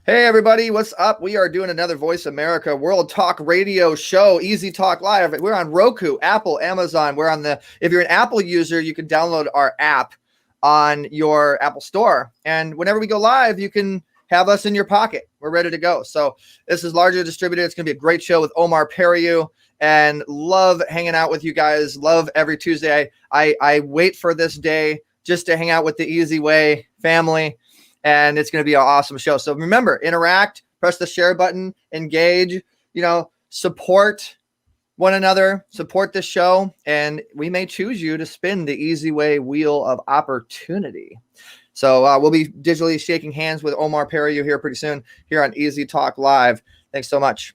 Hey everybody, what's up? We are doing another Voice America World Talk Radio show, Easy Talk Live. We're on Roku, Apple, Amazon. If you're an Apple user, you can download our app on your Apple Store. And whenever we go live, you can have us in your pocket. We're ready to go. So this is largely distributed. It's going to be a great show with Omar Periu, and love hanging out with you guys. Love every Tuesday. I wait for this day just to hang out with the Easy Way family. And it's going to be an awesome show. So remember, interact, press the share button, engage, support one another, support the show, and we may choose you to spin the Easy Way wheel of opportunity. So we'll be digitally shaking hands with Omar Periu here pretty soon here on Easy Talk Live. Thanks so much.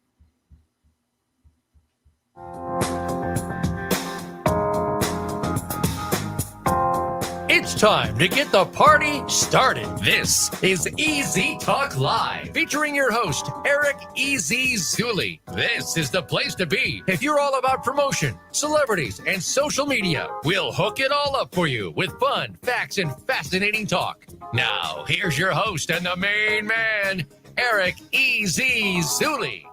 It's time to get the party started. This is Easy Talk Live, featuring your host, Eric Zuley. This is the place to be if you're all about promotion, celebrities, and social media. We'll hook it all up for you with fun, facts, and fascinating talk. Now, here's your host and the main man, Eric Zuley.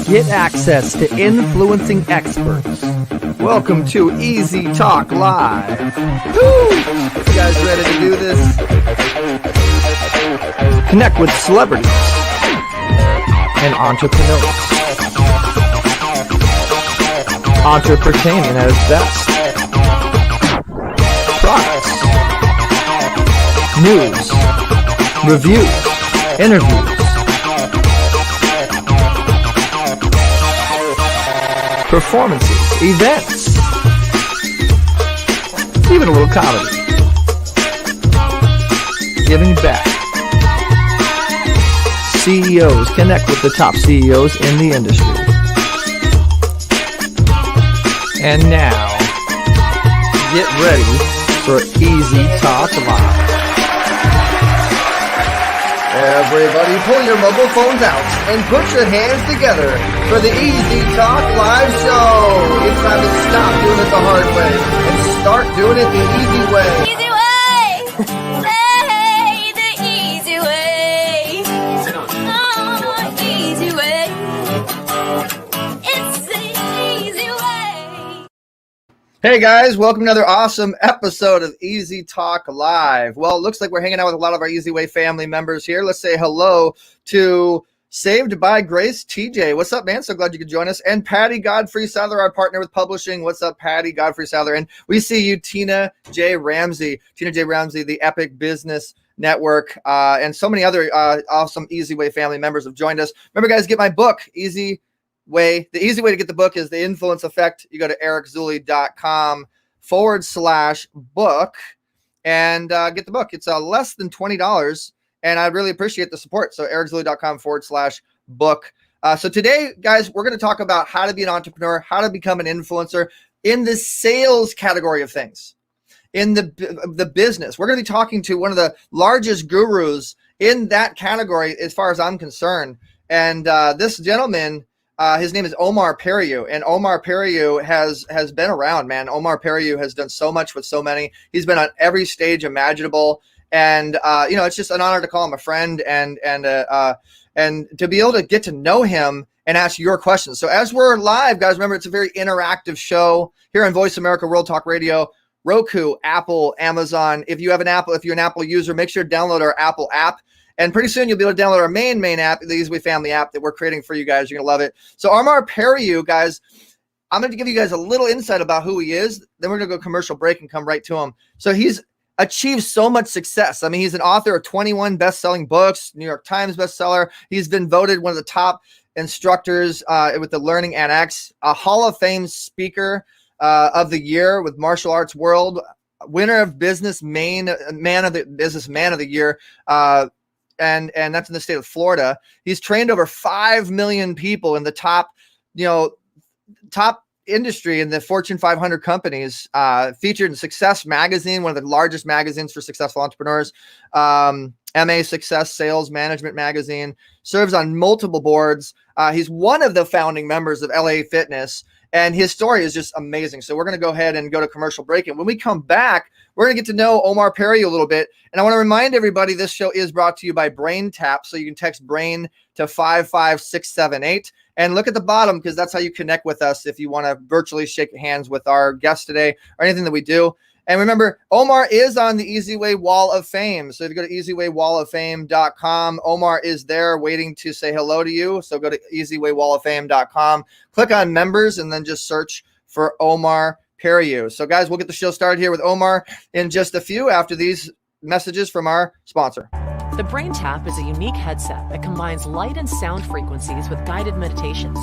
Get access to influencing experts. Welcome to Easy Talk Live. Woo! You guys ready to do this? Connect with celebrities and entrepreneurs. Entertaining at its best. Products, news, reviews, interviews. Performances, events, even a little comedy. Giving back. CEOs connect with the top CEOs in the industry. And now, get ready for Easy Talk Live. Everybody pull your mobile phones out and put your hands together for the Easy Talk Live show. It's time to stop doing it the hard way and start doing it the easy way. Easy way! Say the easy way. Oh, easy way. It's the easy way. Hey guys, welcome to another awesome episode of Easy Talk Live. Well, it looks like we're hanging out with a lot of our Easy Way family members here. Let's say hello to Saved by Grace TJ. What's up, man? So glad you could join us. And Patty Godfrey Sadler, our partner with publishing. What's up, Patty Godfrey Sadler? And we see you, Tina J. Ramsey. Tina J. Ramsey, the Epic Business Network, and so many other awesome Easy Way family members have joined us. Remember, guys, get my book, Easy Way. The easy way to get the book is The Influence Effect. You go to ericzuley.com/book and get the book. It's less than $20. And I'd really appreciate the support. So ericzuley.com/book. So today, guys, we're going to talk about how to be an entrepreneur, how to become an influencer in the sales category of things, in the business. We're going to be talking to one of the largest gurus in that category, as far as I'm concerned. And this gentleman, his name is Omar Periu, and Omar Periu has been around, man. Omar Periu has done so much with so many. He's been on every stage imaginable. And, it's just an honor to call him a friend and to be able to get to know him and ask your questions. So as we're live, guys, remember, it's a very interactive show here on Voice America World Talk Radio, Roku, Apple, Amazon. If you're an Apple user, make sure to download our Apple app. And pretty soon you'll be able to download our main app, the Easy Way Family app that we're creating for you guys. You're going to love it. So Omar Periu, guys, I'm going to give you guys a little insight about who he is. Then we're going to go commercial break and come right to him. So he's achieved so much success. I mean, he's an author of 21 best-selling books, New York Times bestseller. He's been voted one of the top instructors with the Learning Annex, a Hall of Fame speaker of the year with ArtsWorld, winner of Man of the Year, and that's in the state of Florida. He's trained over 5 million people in the top industry in the Fortune 500 companies, featured in Success Magazine, one of the largest magazines for successful entrepreneurs, MA Success Sales Management Magazine, serves on multiple boards. He's one of the founding members of LA Fitness, And his story is just amazing. So we're going to go ahead and go to commercial break. And when we come back, we're going to get to know Omar Periu a little bit. And I want to remind everybody this show is brought to you by BrainTap. So you can text BRAIN to 55678. And look at the bottom, because that's how you connect with us if you want to virtually shake hands with our guest today or anything that we do. And remember, Omar is on the Easy Way Wall of Fame. So if you go to easywaywalloffame.com, Omar is there waiting to say hello to you. So go to easywaywalloffame.com, click on members, and then just search for Omar Periu. So guys, we'll get the show started here with Omar in just a few after these messages from our sponsor. The BrainTap is a unique headset that combines light and sound frequencies with guided meditations.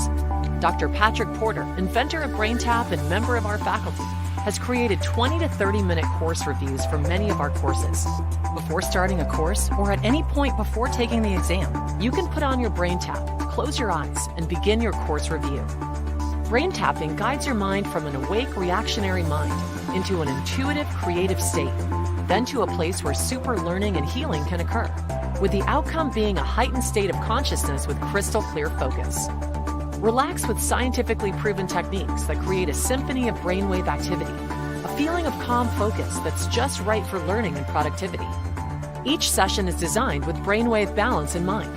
Dr. Patrick Porter, inventor of BrainTap and member of our faculty, has created 20 to 30-minute course reviews for many of our courses. Before starting a course or at any point before taking the exam, you can put on your BrainTap, close your eyes, and begin your course review. Brain tapping guides your mind from an awake reactionary mind into an intuitive creative state, then to a place where super learning and healing can occur, with the outcome being a heightened state of consciousness with crystal clear focus. Relax with scientifically proven techniques that create a symphony of brainwave activity, a feeling of calm focus that's just right for learning and productivity. Each session is designed with brainwave balance in mind.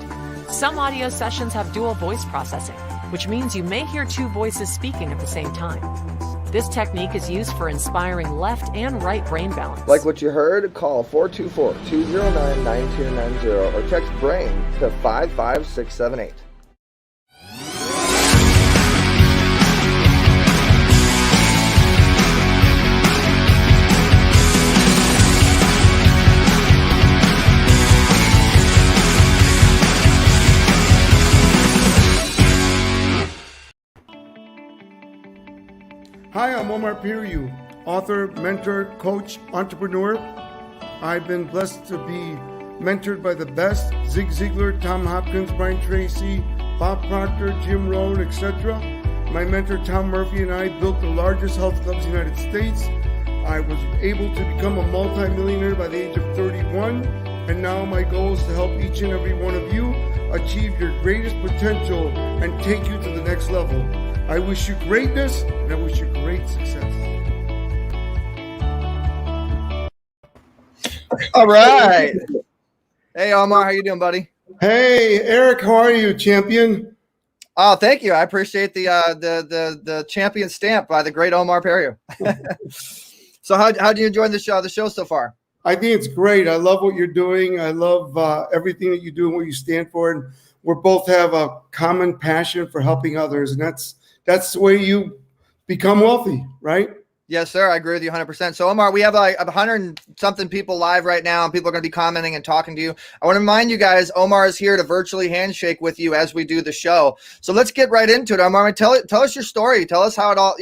Some audio sessions have dual voice processing, which means you may hear two voices speaking at the same time. This technique is used for inspiring left and right brain balance. Like what you heard, call 424-209-9290 or text BRAIN to 55678. Hi, I'm Omar Periu, author, mentor, coach, entrepreneur. I've been blessed to be mentored by the best: Zig Ziglar, Tom Hopkins, Brian Tracy, Bob Proctor, Jim Rohn, etc. My mentor Tom Murphy and I built the largest health clubs in the United States. I was able to become a multimillionaire by the age of 31, and now my goal is to help each and every one of you achieve your greatest potential and take you to the next level. I wish you greatness, and I wish you great success. All right. Hey, Omar, how you doing, buddy? Hey, Eric, how are you, champion? Oh, thank you. I appreciate the champion stamp by the great Omar Periu. So how do you enjoy the show so far? I think it's great. I love what you're doing. I love everything that you do and what you stand for. And we both have a common passion for helping others, and that's the way you become wealthy, right? Yes, sir. I agree with you 100%. So, Omar, we have like 100 and something people live right now, and people are going to be commenting and talking to you. I want to remind you guys, Omar is here to virtually handshake with you as we do the show. So let's get right into it. Omar, tell us your story. Tell us how it all,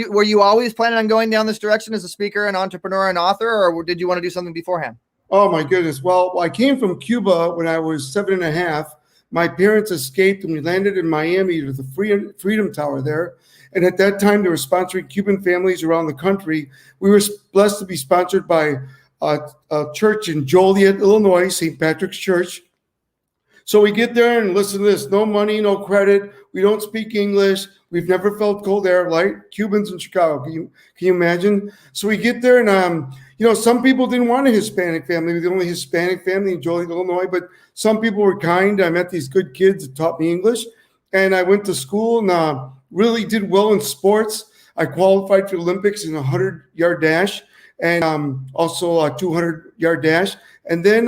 were you always planning on going down this direction as a speaker and entrepreneur and author, or did you want to do something beforehand? Oh, my goodness. Well, I came from Cuba when I was 7.5. My parents escaped, and we landed in Miami to the Freedom Tower there. And at that time, they were sponsoring Cuban families around the country. We were blessed to be sponsored by a church in Joliet, Illinois, St. Patrick's Church. So we get there and listen to this: no money, no credit. We don't speak English. We've never felt cold air like Cubans in Chicago. Can you imagine? So we get there, and some people didn't want a Hispanic family. We were the only Hispanic family in Joliet, Illinois. But some people were kind. I met these good kids that taught me English, and I went to school and really did well in sports. I qualified for the Olympics in a 100-yard dash and also a 200-yard dash. And then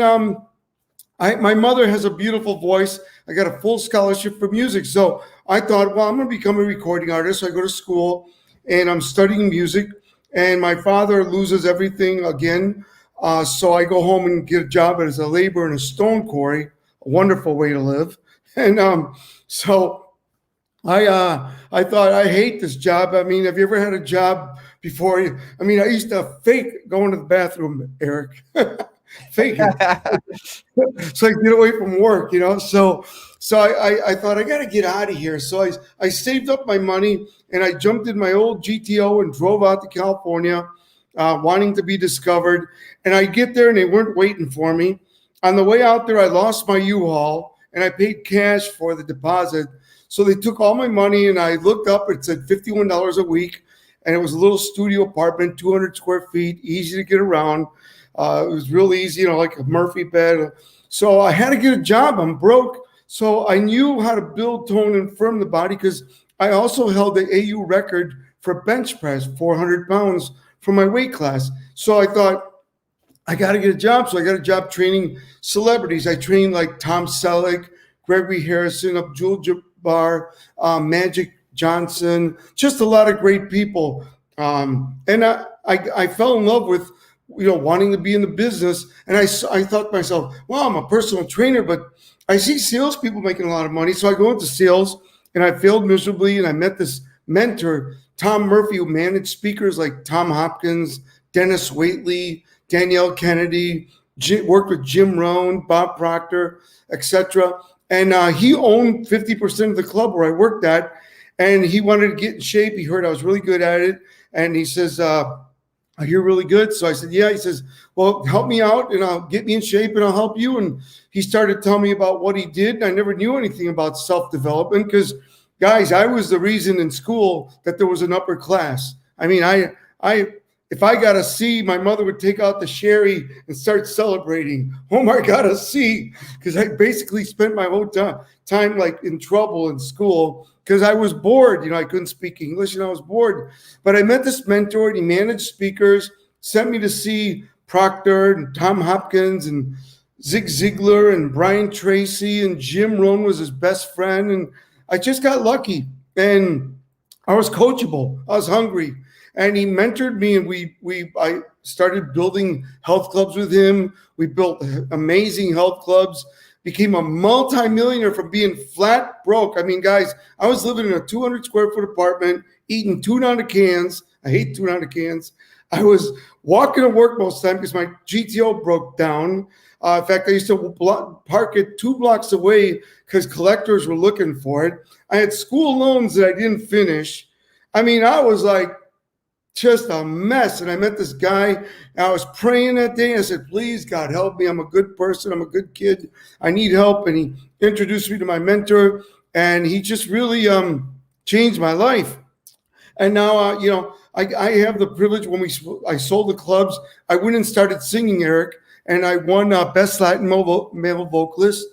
my mother has a beautiful voice. I got a full scholarship for music. So I thought, well, I'm going to become a recording artist. So I go to school and I'm studying music. And my father loses everything again. So I go home and get a job as a laborer in a stone quarry, a wonderful way to live. And so I thought, I hate this job. I mean, have you ever had a job before? I used to fake going to the bathroom, Eric. Fake it. So I get away from work, So I thought, I got to get out of here. So I saved up my money and I jumped in my old GTO and drove out to California, wanting to be discovered. And I get there and they weren't waiting for me. On the way out there, I lost my U-Haul and I paid cash for the deposit. So they took all my money, and I looked up, it said $51 a week. And it was a little studio apartment, 200 square feet, easy to get around. It was real easy, like a Murphy bed. So I had to get a job. I'm broke. So I knew how to build, tone, and firm the body because I also held the AU record for bench press, 400 pounds for my weight class. So I thought, I got to get a job. So I got a job training celebrities. I trained like Tom Selleck, Gregory Harrison, Abdul Jabbar, Magic Johnson, just a lot of great people. And I fell in love with, wanting to be in the business. And I thought to myself, well, I'm a personal trainer, but I see salespeople making a lot of money. So I go into sales and I failed miserably. And I met this mentor, Tom Murphy, who managed speakers like Tom Hopkins, Dennis Waitley, Danielle Kennedy, worked with Jim Rohn, Bob Proctor, etc. And he owned 50% of the club where I worked at. And he wanted to get in shape. He heard I was really good at it. And he says, you're really good. So I said, yeah. He says, well, help me out and I'll get me in shape and I'll help you. And he started telling me about what he did. And I never knew anything about self-development because, guys, I was the reason in school that there was an upper class. I mean, if I got a C, my mother would take out the sherry and start celebrating. Omar got a C because I basically spent my whole time like in trouble in school because I was bored. I couldn't speak English and I was bored. But I met this mentor and he managed speakers, sent me to see Proctor and Tom Hopkins and Zig Ziglar and Brian Tracy and Jim Rohn was his best friend. And I just got lucky and I was coachable. I was hungry. And he mentored me, and I started building health clubs with him. We built amazing health clubs, became a multimillionaire from being flat broke. I mean, guys, I was living in a 200 square foot apartment, eating tuna out of cans. I hate tuna out of cans. I was walking to work most of the time because my GTO broke down. In fact, I used to park it 2 blocks away because collectors were looking for it. I had school loans that I didn't finish. I mean, I was like, just a mess. And I met this guy and I was praying that day. I said, please, God, help me. I'm a good person. I'm a good kid. I need help. And he introduced me to my mentor and he just really changed my life. And now, I have the privilege when I sold the clubs, I went and started singing, Eric, and I won Best Latin Male Vocalist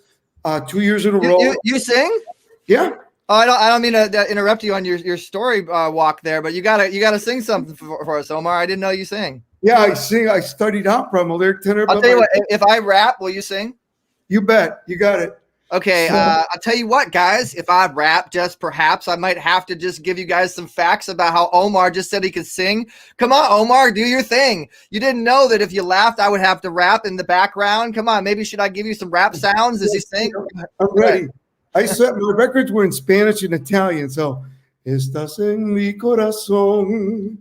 2 years in a row. You sing? Yeah. Oh, I don't mean to interrupt you on your story walk there, but you gotta sing something for us, Omar. I didn't know you sing. Yeah, I sing. I studied opera. I'm a lyric tenor. I'll tell you what. If I rap, will you sing? You bet. You got it. Okay. I'll tell you what, guys. If I rap, just perhaps I might have to just give you guys some facts about how Omar just said he could sing. Come on, Omar, do your thing. You didn't know that if you laughed, I would have to rap in the background. Come on, maybe should I give you some rap sounds as you sing? I'm ready. I said my records were in Spanish and Italian, so estás en mi corazón,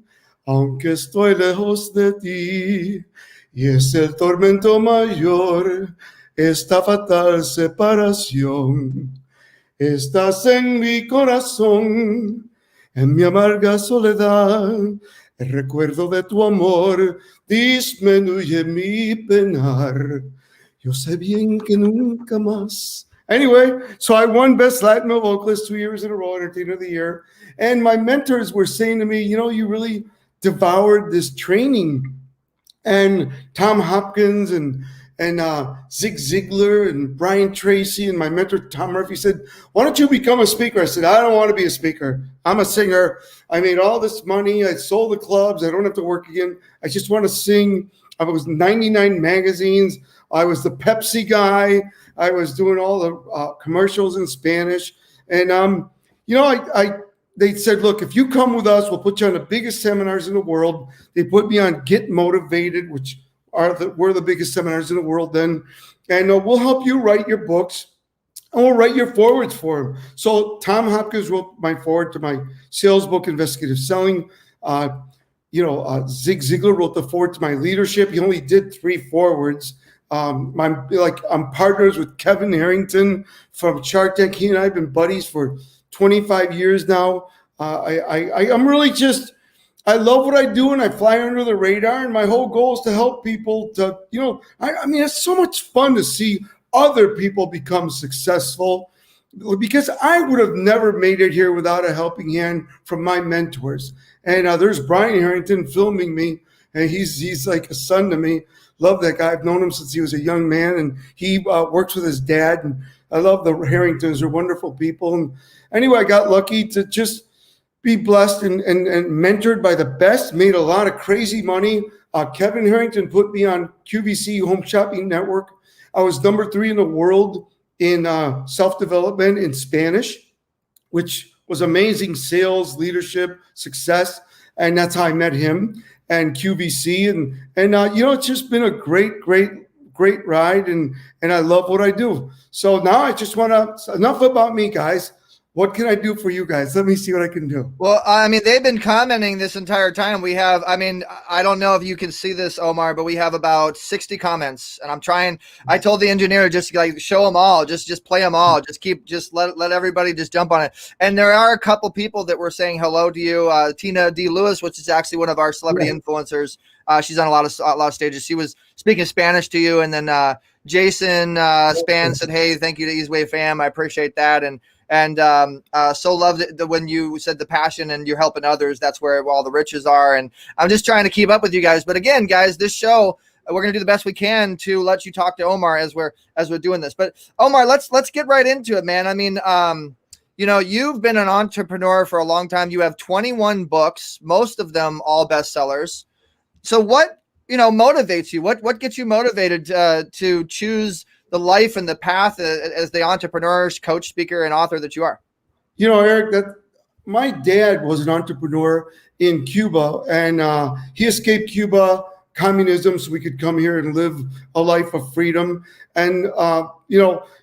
aunque estoy lejos de ti, y es el tormento mayor, esta fatal separación. Estás en mi corazón, en mi amarga soledad, el recuerdo de tu amor disminuye mi penar. Yo sé bien que nunca más. Anyway, so I won Best Latin Male Vocalist 2 years in a row, Entertainer of the Year. And my mentors were saying to me, you really devoured this training. And Tom Hopkins and Zig Ziglar and Brian Tracy and my mentor, Tom Murphy, said, why don't you become a speaker? I said, I don't want to be a speaker. I'm a singer. I made all this money. I sold the clubs. I don't have to work again. I just want to sing. I was 99 magazines. I was the Pepsi guy. I was doing all the commercials in Spanish. And, they said, look, if you come with us, we'll put you on the biggest seminars in the world. They put me on Get Motivated, which were the biggest seminars in the world then. And we'll help you write your books. And we'll write your forwards for them. So Tom Hopkins wrote my forward to my sales book, Investigative Selling. Zig Ziglar wrote the forward to my leadership. He only did 3 forwards. I'm partners with Kevin Harrington from Shark Tank. He and I have been buddies for 25 years now. I'm really I love what I do and I fly under the radar. And my whole goal is to help people to, it's so much fun to see other people become successful. because I would have never made it here without a helping hand from my mentors. And there's Brian Harrington filming me, and he's like a son to me. Love that guy. I've known him since he was a young man, and he works with his dad. And I love the Harringtons. They're wonderful people. And anyway, I got lucky to just be blessed and mentored by the best, made a lot of crazy money. Kevin Harrington put me on QVC Home Shopping Network. I was number 3 in the world in self-development in Spanish, which was amazing sales, leadership, success. And that's how I met him and QVC. And it's just been a great ride. And I love what I do. So now I just want to, enough about me, guys. What can I do for you guys? Let me see what I can do. Well, I mean, they've been commenting this entire time. We have, I mean, I don't know if you can see this, Omar, but we have about 60 comments. And I'm trying, I told the engineer, just like show them all, just play them all. Just let everybody just jump on it. And there are a couple people that were saying hello to you. Tina D. Lewis, which is actually one of our celebrity influencers. She's on a lot of stages. She was speaking Spanish to you. And then Jason Span said, hey, thank you to East Wave fam. I appreciate that. And so loved it when you said the passion and you're helping others. That's where all the riches are. And I'm just trying to keep up with you guys. But again, guys, this show, we're going to do the best we can to let you talk to Omar as we're doing this. But Omar, let's get right into it, man. I mean, you've been an entrepreneur for a long time. You have 21 books, most of them all bestsellers. So what, motivates you? What gets you motivated to choose the life and the path as the entrepreneur, coach, speaker, and author that you are? Eric, my dad was an entrepreneur in Cuba, and he escaped Cuba, communism, so we could come here and live a life of freedom. And,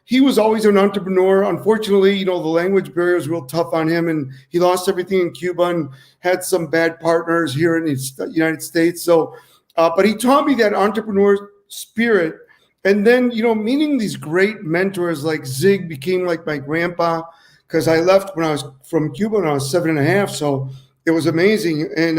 he was always an entrepreneur. Unfortunately, the language barrier was real tough on him, and he lost everything in Cuba and had some bad partners here in the United States. So, but he taught me that entrepreneur spirit. And then, meeting these great mentors like Zig became like my grandpa, because I left when I was from Cuba when I was 7.5. So it was amazing. And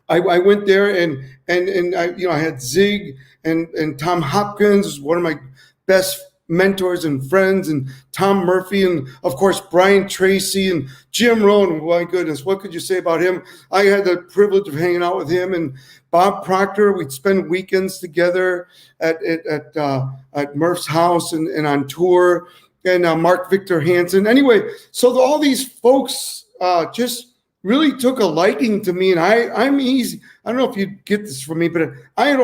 I went there and I had Zig and Tom Hopkins, one of my best mentors and friends, and Tom Murphy, and of course Brian Tracy and Jim Rohn. My goodness, what could you say about him? I had the privilege of hanging out with him and Bob Proctor. We'd spend weekends together at Murph's house and on tour, and Mark Victor Hansen. Anyway, so all these folks just really took a liking to me, and I'm easy. I don't know if you get this from me, but I'm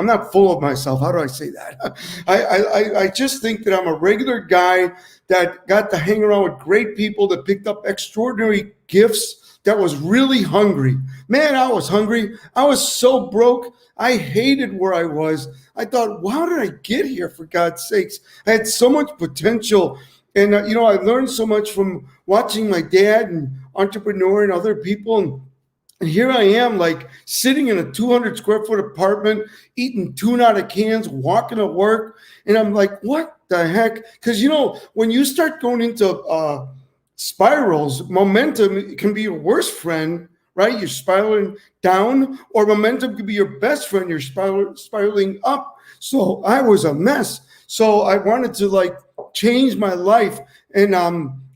not full of myself. How do I say that? I just think that I'm a regular guy that got to hang around with great people, that picked up extraordinary gifts, that was really hungry. Man, I was hungry. I was so broke. I hated where I was. I thought, how did I get here, for God's sakes? I had so much potential. And, I learned so much from watching my dad and entrepreneur and other people. And here I am, like sitting in a 200 square foot apartment, eating tuna out of cans, walking to work. And I'm like, what the heck? Because, when you start going into spirals, momentum can be your worst friend, right? You're spiraling down, or momentum could be your best friend. You're spiraling up. So I was a mess. So I wanted to change my life. And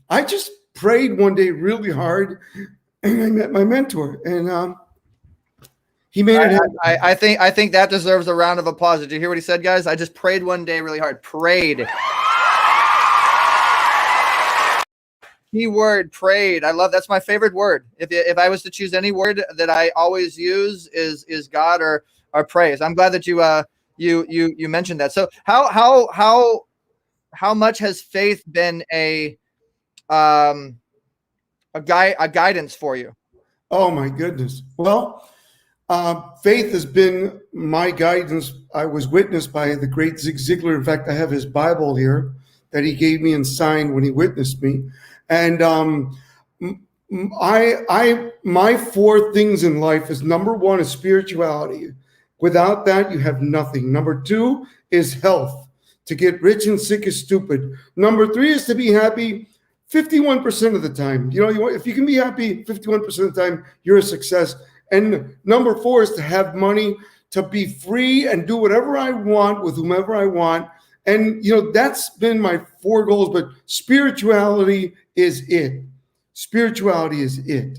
I just prayed one day really hard, and I met my mentor, and he made it happen. I think that deserves a round of applause. Did you hear what he said, guys? I just prayed one day really hard. Prayed. Keyword, prayed. I love, that's my favorite word. If I was to choose any word that I always use is God or praise. I'm glad that you mentioned that. So how much has faith been a guidance for you? Oh my goodness. Well, faith has been my guidance. I was witnessed by the great Zig Ziglar. In fact, I have his Bible here that he gave me and signed when he witnessed me. And my 4 things in life is, number 1 is spirituality. Without that, you have nothing. Number 2 is health. To get rich and sick is stupid. Number 3 is to be happy 51% of the time. If you can be happy 51% of the time, you're a success. And number 4 is to have money, to be free and do whatever I want with whomever I want. And, that's been my 4 goals, but spirituality is it. Spirituality is it,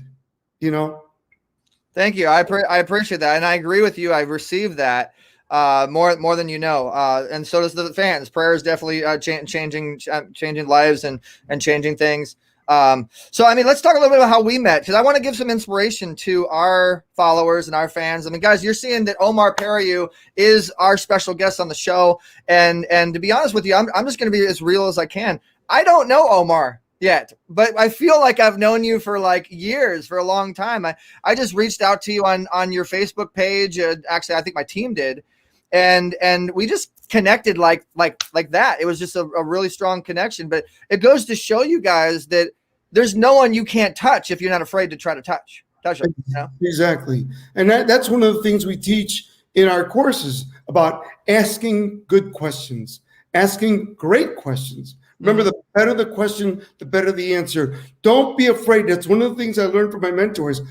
Thank you. I appreciate that. And I agree with you. I've received that more than you know. And so does the fans. Prayer is definitely changing lives and changing things. So, I mean, let's talk a little bit about how we met, because I want to give some inspiration to our followers and our fans. I mean, guys, you're seeing that Omar Periu is our special guest on the show. And to be honest with you, I'm just going to be as real as I can. I don't know Omar yet, but I feel like I've known you for like years, for a long time. I just reached out to you on your Facebook page. Actually, I think my team did. And we just connected like that. It was just a really strong connection, but it goes to show you guys that there's no one you can't touch if you're not afraid to try to touch it. Exactly. And that's one of the things we teach in our courses about asking good questions, asking great questions. Remember, the better the question, the better the answer. Don't be afraid. That's one of the things I learned from my mentors.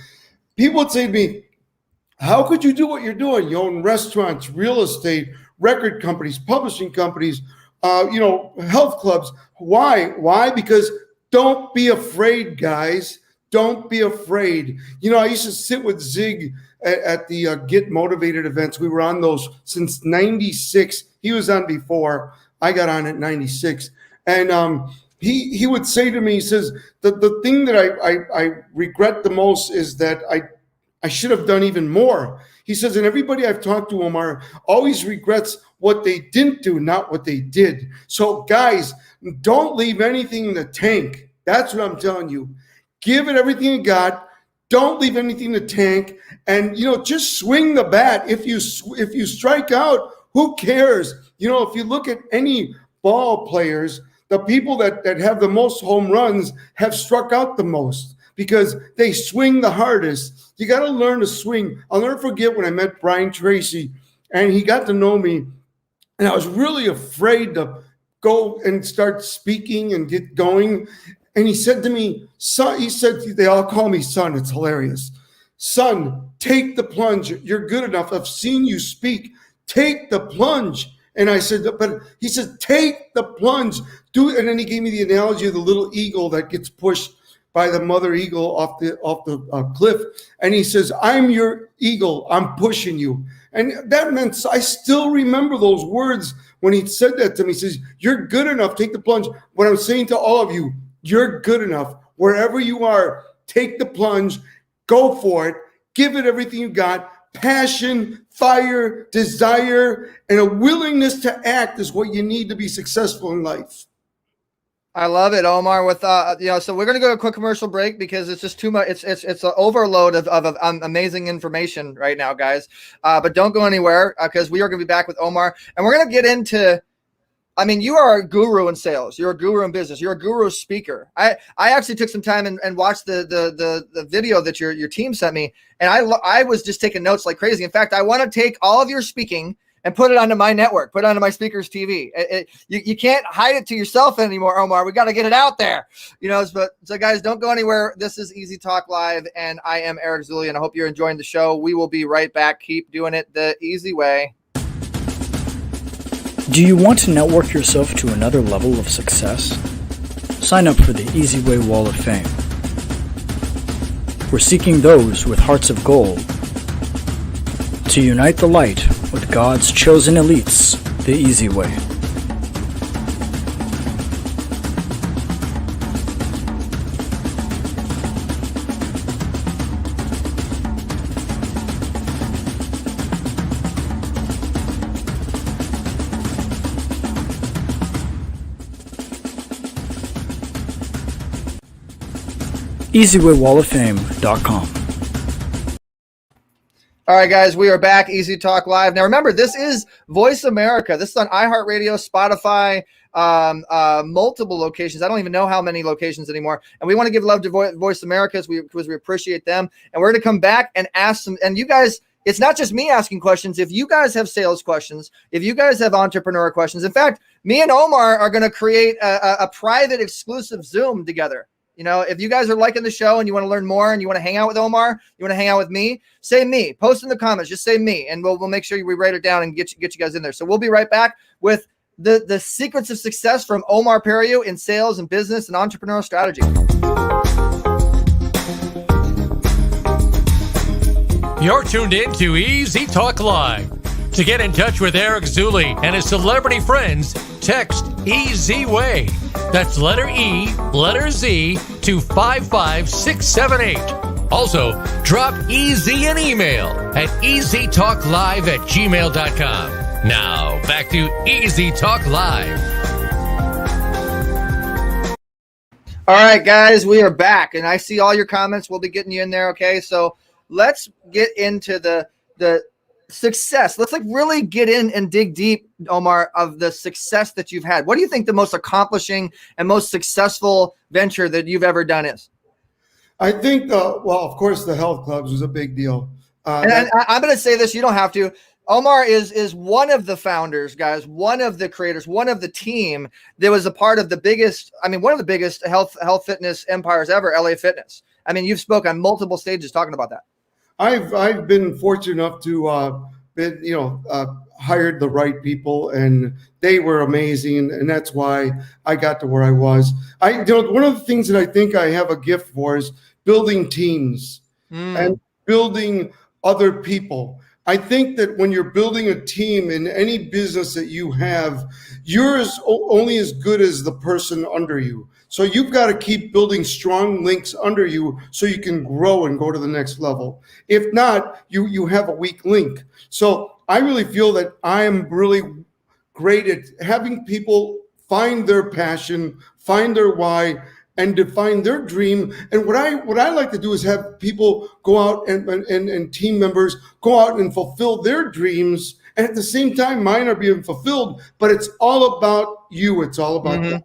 People would say to me, how could you do what you're doing? You own restaurants, real estate, record companies, publishing companies, health clubs. Why? Because don't be afraid, guys. Don't be afraid. I used to sit with Zig at the Get Motivated events. We were on those since 96. He was on before. I got on at 96. And he would say to me, he says, the thing that I regret the most is that I should have done even more. He says, and everybody I've talked to, Omar, always regrets what they didn't do, not what they did. So guys, don't leave anything in the tank. That's what I'm telling you. Give it everything you got. Don't leave anything in the tank. And, just swing the bat. If you strike out, who cares? If you look at any ball players, the people that have the most home runs have struck out the most because they swing the hardest. You got to learn to swing. I'll never forget when I met Brian Tracy, and he got to know me, and I was really afraid to go and start speaking and get going. And he said to me, son, they all call me son. It's hilarious. Son, take the plunge. You're good enough. I've seen you speak. Take the plunge. And I said, but he said, take the plunge. Do it. And then he gave me the analogy of the little eagle that gets pushed by the mother eagle off the cliff. And he says, I'm your eagle. I'm pushing you. And that meant, I still remember those words when he said that to me. He says, you're good enough. Take the plunge. What I'm saying to all of you, you're good enough. Wherever you are, take the plunge. Go for it. Give it everything you got. Passion, fire, desire, and a willingness to act is what you need to be successful in life. I love it, Omar. With so we're gonna go to a quick commercial break because it's just too much. It's an overload of amazing information right now, guys. But don't go anywhere because we are gonna be back with Omar, and we're gonna get into. I mean, you are a guru in sales. You're a guru in business. You're a guru speaker. I actually took some time and watched the video that your team sent me, and I was just taking notes like crazy. In fact, I want to take all of your speaking and put it onto my network, put it onto my speakers TV. You can't hide it to yourself anymore, Omar. We got to get it out there, So guys, don't go anywhere. This is Easy Talk Live, and I am Eric Zuley, and I hope you're enjoying the show. We will be right back. Keep doing it the easy way. Do you want to network yourself to another level of success? Sign up for the Easy Way Wall of Fame. We're seeking those with hearts of gold to unite the light with God's chosen elites the easy way. EasywayWallOfFame.com. All right, guys, we are back. Easy Talk Live. Now, remember, this is Voice America. This is on iHeartRadio, Spotify, multiple locations. I don't even know how many locations anymore. And we want to give love to Voice America because we appreciate them. And we're going to come back and ask them. And you guys, it's not just me asking questions. If you guys have sales questions, if you guys have entrepreneur questions, in fact, me and Omar are going to create a private exclusive Zoom together. If you guys are liking the show and you want to learn more and you want to hang out with Omar, you want to hang out with me, say me. Post in the comments. Just say me, and we'll make sure we write it down and get you guys in there. So we'll be right back with the secrets of success from Omar Periu in sales and business and entrepreneurial strategy. You're tuned in to Easy Talk Live. To get in touch with Eric Zuley and his celebrity friends, text EZWAY. That's letter E, letter Z to 55678. Also, drop Easy an email at easytalklive@gmail.com. Now, back to Easy Talk Live. All right, guys, we are back, and I see all your comments. We'll be getting you in there, okay? So let's get into the success. Let's really get in and dig deep, Omar, of the success that you've had. What do you think the most accomplishing and most successful venture that you've ever done is? I think, well, of course, the health clubs was a big deal. And I'm going to say this, you don't have to. Omar is one of the founders, guys, one of the creators, one of the team that was a part of the biggest, one of the biggest health fitness empires ever, LA Fitness. You've spoken on multiple stages talking about that. I've been fortunate enough to hired the right people, and they were amazing, and that's why I got to where I was. One of the things that I think I have a gift for is building teams and building other people. I think that when you're building a team in any business that you have, you're only as good as the person under you. So you've got to keep building strong links under you so you can grow and go to the next level. If not, you have a weak link. So I really feel that I am really great at having people find their passion, find their why, and define their dream. And what I like to do is have people go out and team members go out and fulfill their dreams. And at the same time, mine are being fulfilled, but it's all about you. It's all about them.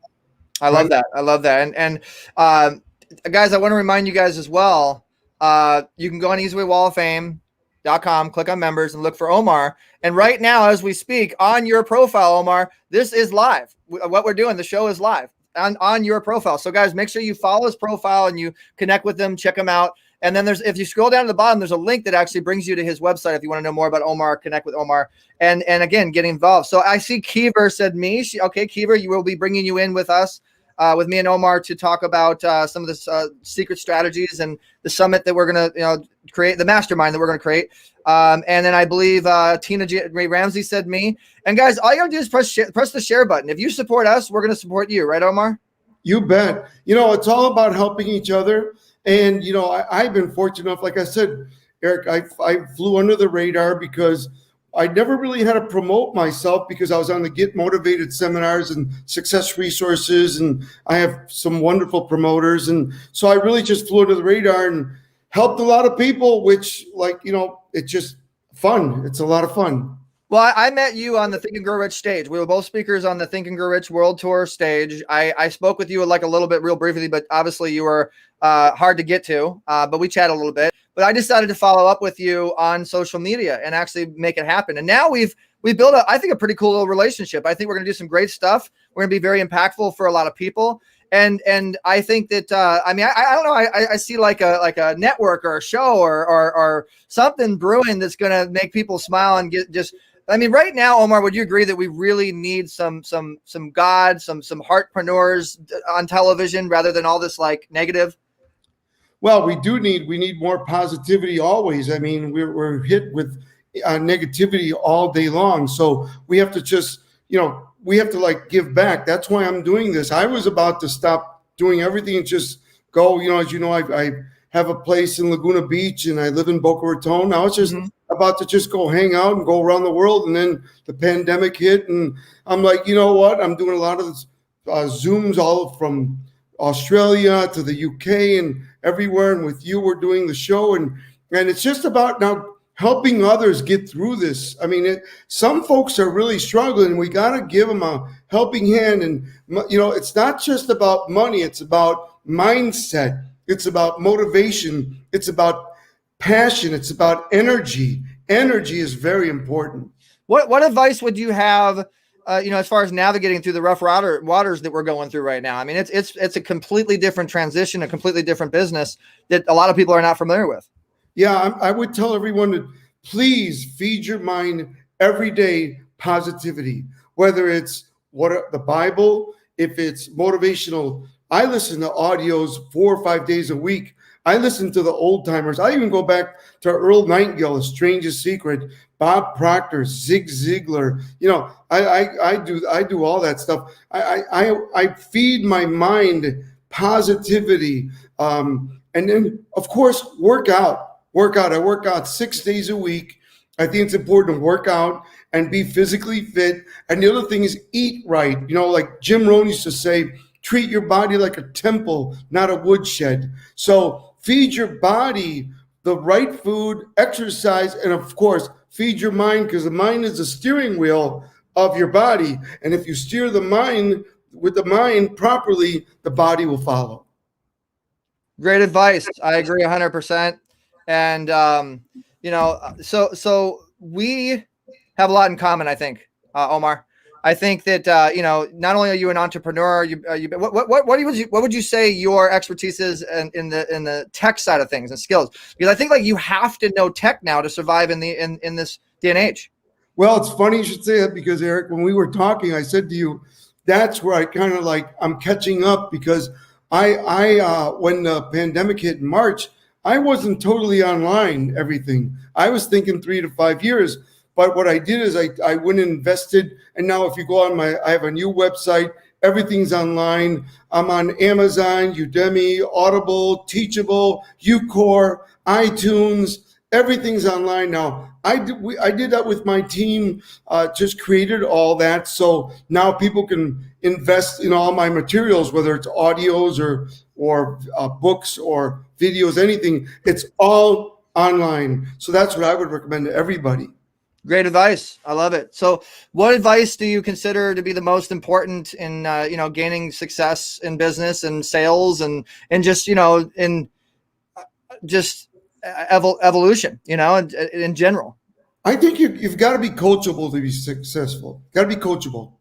I love that. I love that. And guys, I want to remind you guys as well, you can go on easywaywalloffame.com, click on members and look for Omar. And right now, as we speak, on your profile, Omar, this is live. What we're doing, the show is live on your profile. So guys, make sure you follow his profile and you connect with him, check him out. And then if you scroll down to the bottom, there's a link that actually brings you to his website. If you want to know more about Omar, connect with Omar and again, get involved. So I see Kiever said me. Okay, Kiever, you will be bringing you in with us, with me and Omar to talk about some of the secret strategies and the summit that we're going to create, the mastermind that we're going to create. And then I believe Tina Ray Ramsey said me. And guys, all you got to do is press the share button. If you support us, we're going to support you. Right, Omar? You bet. It's all about helping each other. And, I've been fortunate enough, like I said, Eric, I flew under the radar because I never really had to promote myself because I was on the Get Motivated seminars and success resources. And I have some wonderful promoters. And so I really just flew under the radar and helped a lot of people, which it's just fun. It's a lot of fun. Well, I met you on the Think and Grow Rich stage. We were both speakers on the Think and Grow Rich World Tour stage. I spoke with you a little bit real briefly, but obviously you were hard to get to, but we chatted a little bit. But I decided to follow up with you on social media and actually make it happen. And now we've built I think a pretty cool little relationship. I think we're going to do some great stuff. We're going to be very impactful for a lot of people. And I think that I don't know. I see like a network or a show or something brewing that's going to make people smile and get just. Right now, Omar, would you agree that we really need some God, some heartpreneurs on television rather than all this negative? Well, we need more positivity always. We're hit with negativity all day long. So we have to just, we have to give back. That's why I'm doing this. I was about to stop doing everything and just go, as you know, I have a place in Laguna Beach and I live in Boca Raton. I was just about to just go hang out and go around the world. And then the pandemic hit and I'm like, you know what? I'm doing a lot of Zooms all from Australia to the UK and everywhere. And with you, we're doing the show. And it's just about now helping others get through this. Some folks are really struggling. We got to give them a helping hand. And, it's not just about money. It's about mindset. It's about motivation. It's about passion. It's about energy. Energy is very important. What advice would you have, as far as navigating through the rough waters that we're going through right now? It's a completely different transition, a completely different business that a lot of people are not familiar with. Yeah, I would tell everyone to please feed your mind every day positivity, whether it's the Bible, if it's motivational. I listen to audios 4 or 5 days a week. I listen to the old timers. I even go back to Earl Nightingale, The Strangest Secret, Bob Proctor, Zig Ziglar. You know, I do all that stuff. I feed my mind positivity, and then of course work out. I work out 6 days a week. I think it's important to work out and be physically fit. And the other thing is eat right. You know, like Jim Rohn used to say, treat your body like a temple, not a woodshed. So feed your body the right food, exercise, and of course, feed your mind, because the mind is the steering wheel of your body. And if you steer the mind with the mind properly, the body will follow. Great advice. I agree 100%. And, so we have a lot in common, I think, Omar. I think that, not only are you an entrepreneur, what would you say your expertise is in the tech side of things and skills? Because I think like you have to know tech now to survive in this day and age. Well, it's funny you should say that, because Eric, when we were talking, I said to you, that's where I kind of like, I'm catching up, because I when the pandemic hit in March, I wasn't totally online, everything. I was thinking 3 to 5 years. But what I did is I went and invested. And now if you go on I have a new website, everything's online. I'm on Amazon, Udemy, Audible, Teachable, Ucore, iTunes, everything's online now. I did that with my team, just created all that. So now people can invest in all my materials, whether it's audios or books or videos, anything. It's all online. So that's what I would recommend to everybody. Great advice. I love it. So what advice do you consider to be the most important in, gaining success in business and sales and just, in just evolution, in general? I think you've got to be coachable to be successful. Got to be coachable.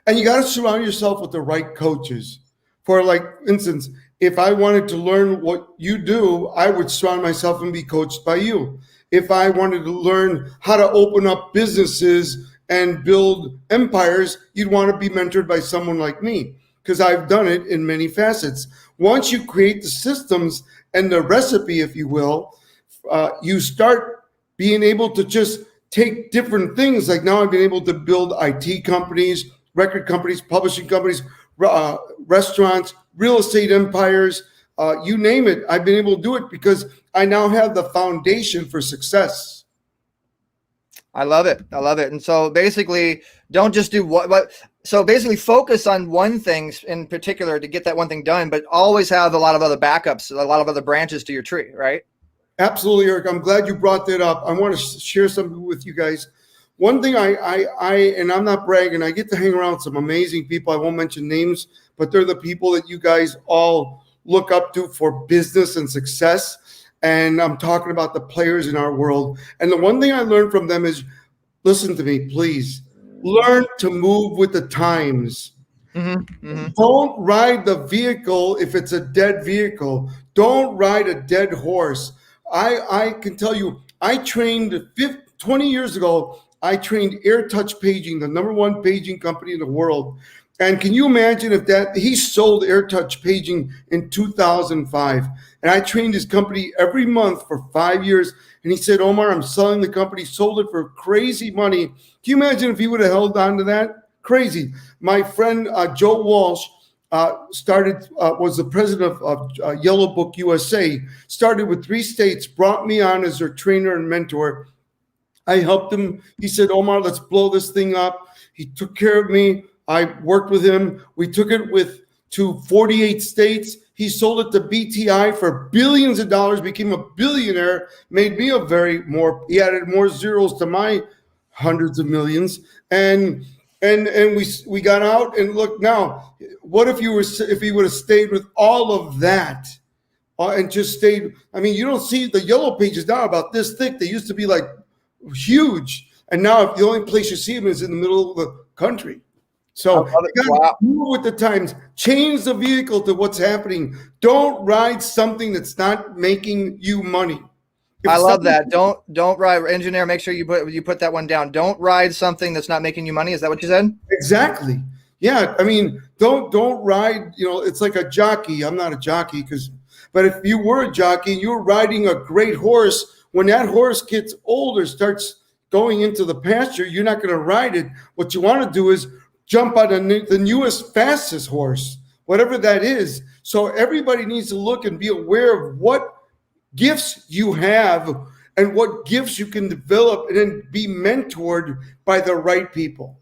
And you got to surround yourself with the right coaches. For like instance, if I wanted to learn what you do, I would surround myself and be coached by you. If I wanted to learn how to open up businesses and build empires, you'd want to be mentored by someone like me, because I've done it in many facets. Once you create the systems and the recipe, if you will, you start being able to just take different things. Like now I've been able to build IT companies, record companies, publishing companies, restaurants, real estate empires, you name it. I've been able to do it because I now have the foundation for success. I love it. And so basically don't just do so basically focus on one thing in particular to get that one thing done, but always have a lot of other backups, a lot of other branches to your tree, right? Absolutely, Eric. I'm glad you brought that up. I want to share something with you guys. One thing and I'm not bragging, I get to hang around some amazing people. I won't mention names, but they're the people that you guys all look up to for business and success. And I'm talking about the players in our world. And the one thing I learned from them is, listen to me, please. Learn to move with the times. Mm-hmm, mm-hmm. Don't ride the vehicle if it's a dead vehicle. Don't ride a dead horse. I can tell you, I trained 20 years ago, I trained AirTouch Paging, the #1 paging company in the world. And can you imagine he sold AirTouch Paging in 2005. And I trained his company every month for 5 years. And he said, Omar, I'm selling the company, sold it for crazy money. Can you imagine if he would have held on to that? Crazy. My friend, Joe Walsh, was the president of Yellow Book USA, started with 3 states, brought me on as their trainer and mentor. I helped him. He said, Omar, let's blow this thing up. He took care of me. I worked with him. We took it to 48 states. He sold it to BTI for billions of dollars, became a billionaire, made me he added more zeros to my hundreds of millions. And we got out, and look now, what if he would have stayed with all of that and just stayed? I mean, you don't see the yellow pages now about this thick. They used to be like huge. And now the only place you see them is in the middle of the country. So you got to move with the times, change the vehicle to what's happening. Don't ride something that's not making you money. I love that. Don't ride. Engineer, make sure you put that one down. Don't ride something that's not making you money. Is that what you said? Exactly. Yeah, I mean, don't ride, it's like a jockey. I'm not a jockey but if you were a jockey and you're riding a great horse, when that horse gets older, starts going into the pasture, you're not going to ride it. What you want to do is jump on the newest, fastest horse, whatever that is. So everybody needs to look and be aware of what gifts you have and what gifts you can develop and then be mentored by the right people.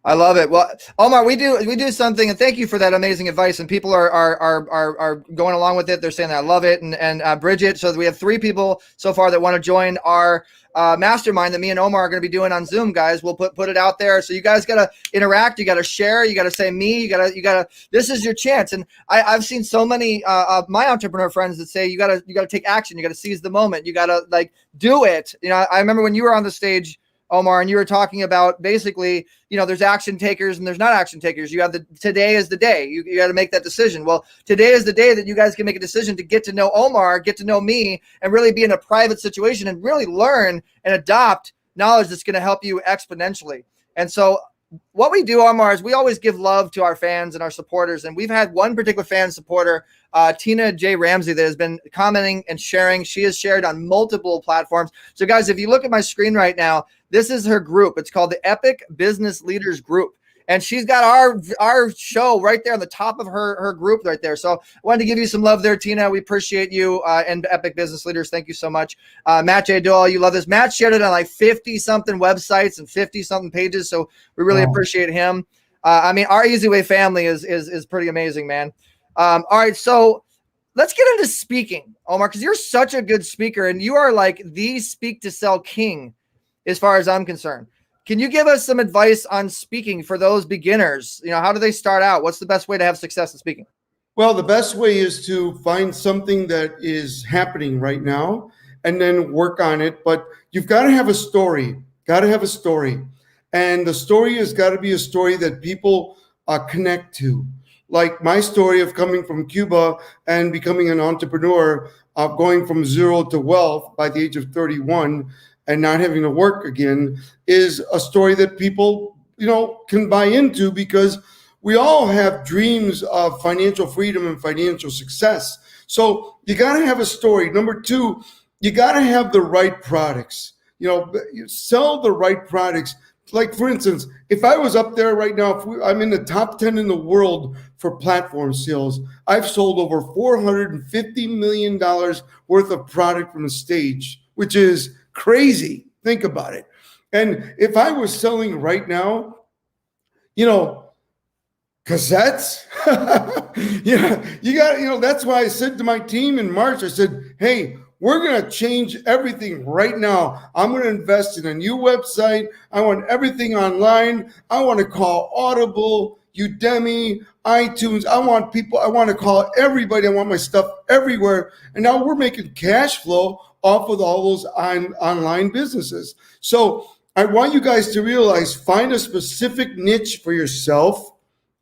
I love it. Well, Omar, we do something, and thank you for that amazing advice. And people are going along with it. They're saying that I love it. And Bridget, so we have 3 people so far that want to join our mastermind that me and Omar are going to be doing on Zoom, guys. We'll put it out there. So you guys got to interact. You got to share. You got to say me. You got to. This is your chance. And I've seen so many of my entrepreneur friends that say you got to take action. You got to seize the moment. You got to do it. I remember when you were on the stage, Omar, and you were talking about basically, there's action takers and there's not action takers. You have today is the day. You got to make that decision. Well, today is the day that you guys can make a decision to get to know Omar, get to know me, and really be in a private situation and really learn and adopt knowledge that's going to help you exponentially. And so what we do, Omar, is we always give love to our fans and our supporters. And we've had one particular fan supporter, Tina J. Ramsey, that has been commenting and sharing. She has shared on multiple platforms. So guys, if you look at my screen right now, this is her group. It's called the Epic Business Leaders Group. And she's got our show right there on the top of her group right there. So I wanted to give you some love there, Tina. We appreciate you and Epic Business Leaders. Thank you so much. Matt J. Doyle, you love this. Matt shared it on 50-something websites and 50-something pages. So we really appreciate him. Our Easy Way family is pretty amazing, man. All right, so let's get into speaking, Omar, because you're such a good speaker and you are like the speak to sell king as far as I'm concerned. Can you give us some advice on speaking for those beginners? How do they start out? What's the best way to have success in speaking? Well, the best way is to find something that is happening right now and then work on it. But you've got to have a story, And the story has got to be a story that people connect to. Like my story of coming from Cuba and becoming an entrepreneur, going from zero to wealth by the age of 31, and not having to work again is a story that people, can buy into because we all have dreams of financial freedom and financial success. So you got to have a story. Number 2, you got to have the right products. You sell the right products. Like, for instance, if I was up there right now, I'm in the top 10 in the world for platform sales. I've sold over $450 million worth of product from the stage, which is crazy. Think about it. And if I was selling right now, cassettes, you got, that's why I said to my team in March, I said, hey, we're going to change everything right now. I'm going to invest in a new website. I want everything online. I want to call Audible, Udemy, iTunes. I want to call everybody. I want my stuff everywhere. And now we're making cash flow off of all those online businesses. So I want you guys to realize, find a specific niche for yourself,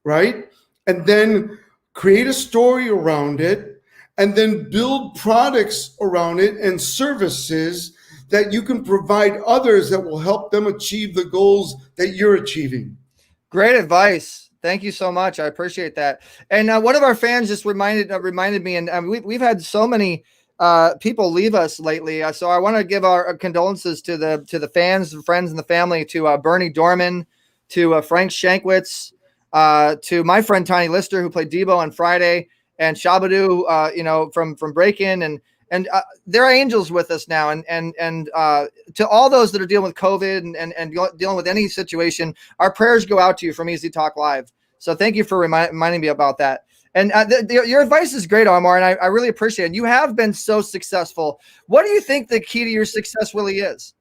right? And then create a story around it, and then build products around it and services that you can provide others that will help them achieve the goals that you're achieving. Great advice. Thank you so much. I appreciate that. And one of our fans just reminded me, and we've had so many people leave us lately. So I want to give our condolences to the fans, the friends, and the family, to Bernie Dorman, to Frank Shankwitz, to my friend Tiny Lister, who played Debo on Friday, and Shabadoo, from Break-In, and there are angels with us now. And to all those that are dealing with COVID and dealing with any situation, our prayers go out to you from Easy Talk Live. So thank you for reminding me about that. And your advice is great, Omar, and I really appreciate it. You have been so successful. What do you think the key to your success really is?